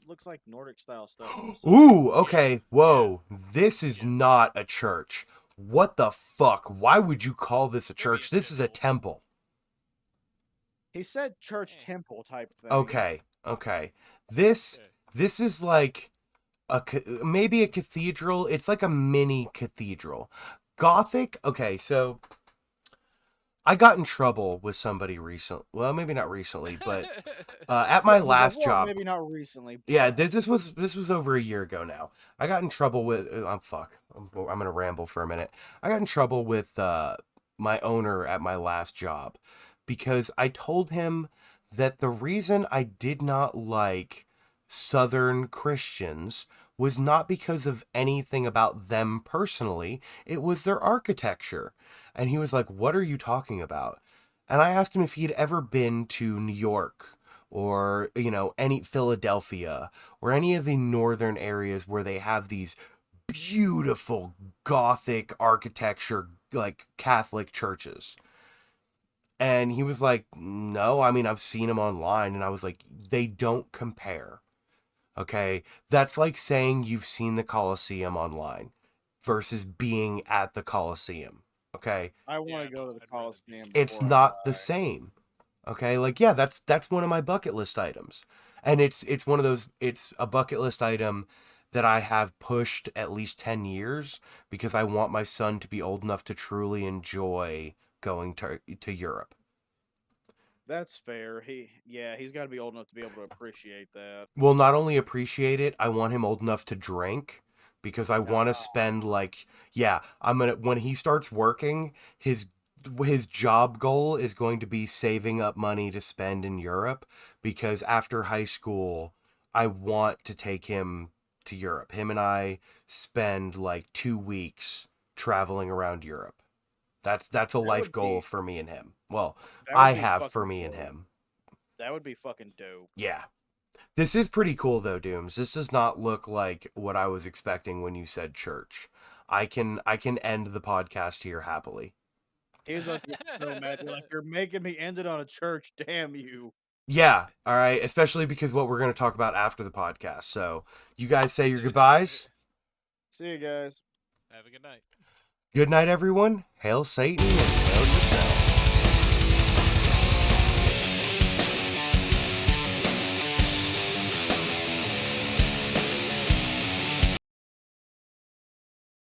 looks like Nordic style stuff. From the Ooh, Yeah, okay. Whoa. This is Yeah. not a church. What the fuck? Why would you call this a Maybe a church? This is a temple. He said church Eh. temple type thing. Okay. Okay. This Okay. this is like maybe a cathedral. It's like a mini cathedral. Gothic. Okay, so I got in trouble with somebody recently. Well, maybe not recently, but at my last Well, job. maybe not recently, Yeah, but this was over a year ago now. I got in trouble with fuck. I'm gonna ramble for a minute. I got in trouble with my owner at my last job because I told him that the reason I did not like Southern Christians was not because of anything about them personally. It was their architecture. And he was like, "What are you talking about?" And I asked him if he had ever been to New York or, any Philadelphia or any of the northern areas where they have these beautiful Gothic architecture, like Catholic churches. And he was like, "No, I mean, I've seen them online." And I was like, "They don't compare." Okay. That's like saying you've seen the Colosseum online versus being at the Colosseum. Okay. I want Yeah, to go to the I'd rather be Coliseum It's before I not the die. same. Okay, like yeah, that's one of my bucket list items. And it's one of those, it's a bucket list item that I have pushed at least 10 years because I want my son to be old enough to truly enjoy going to Europe. That's fair. He's got to be old enough to be able to appreciate that. Will not only appreciate it, I want him old enough to drink because I want to Ah, spend like, yeah, I'm going to, when he starts working, his job goal is going to be saving up money to spend in Europe because after high school, I want to take him to Europe. Him and I spend like 2 weeks traveling around Europe. That's a that life would goal be for me and him. Well, that would I be have for fucking me and dope. him. That would be fucking dope. Yeah. This is pretty cool though, Dooms. This does not look like what I was expecting when you said church. I can end the podcast here happily. He was about to get so mad. You're like, you're making me end it on a church. Damn you. Yeah, all right, especially because what we're going to talk about after the podcast. So, you guys say your goodbyes. See you guys. Have a good night. Good night everyone. Hail Satan and hail yourself.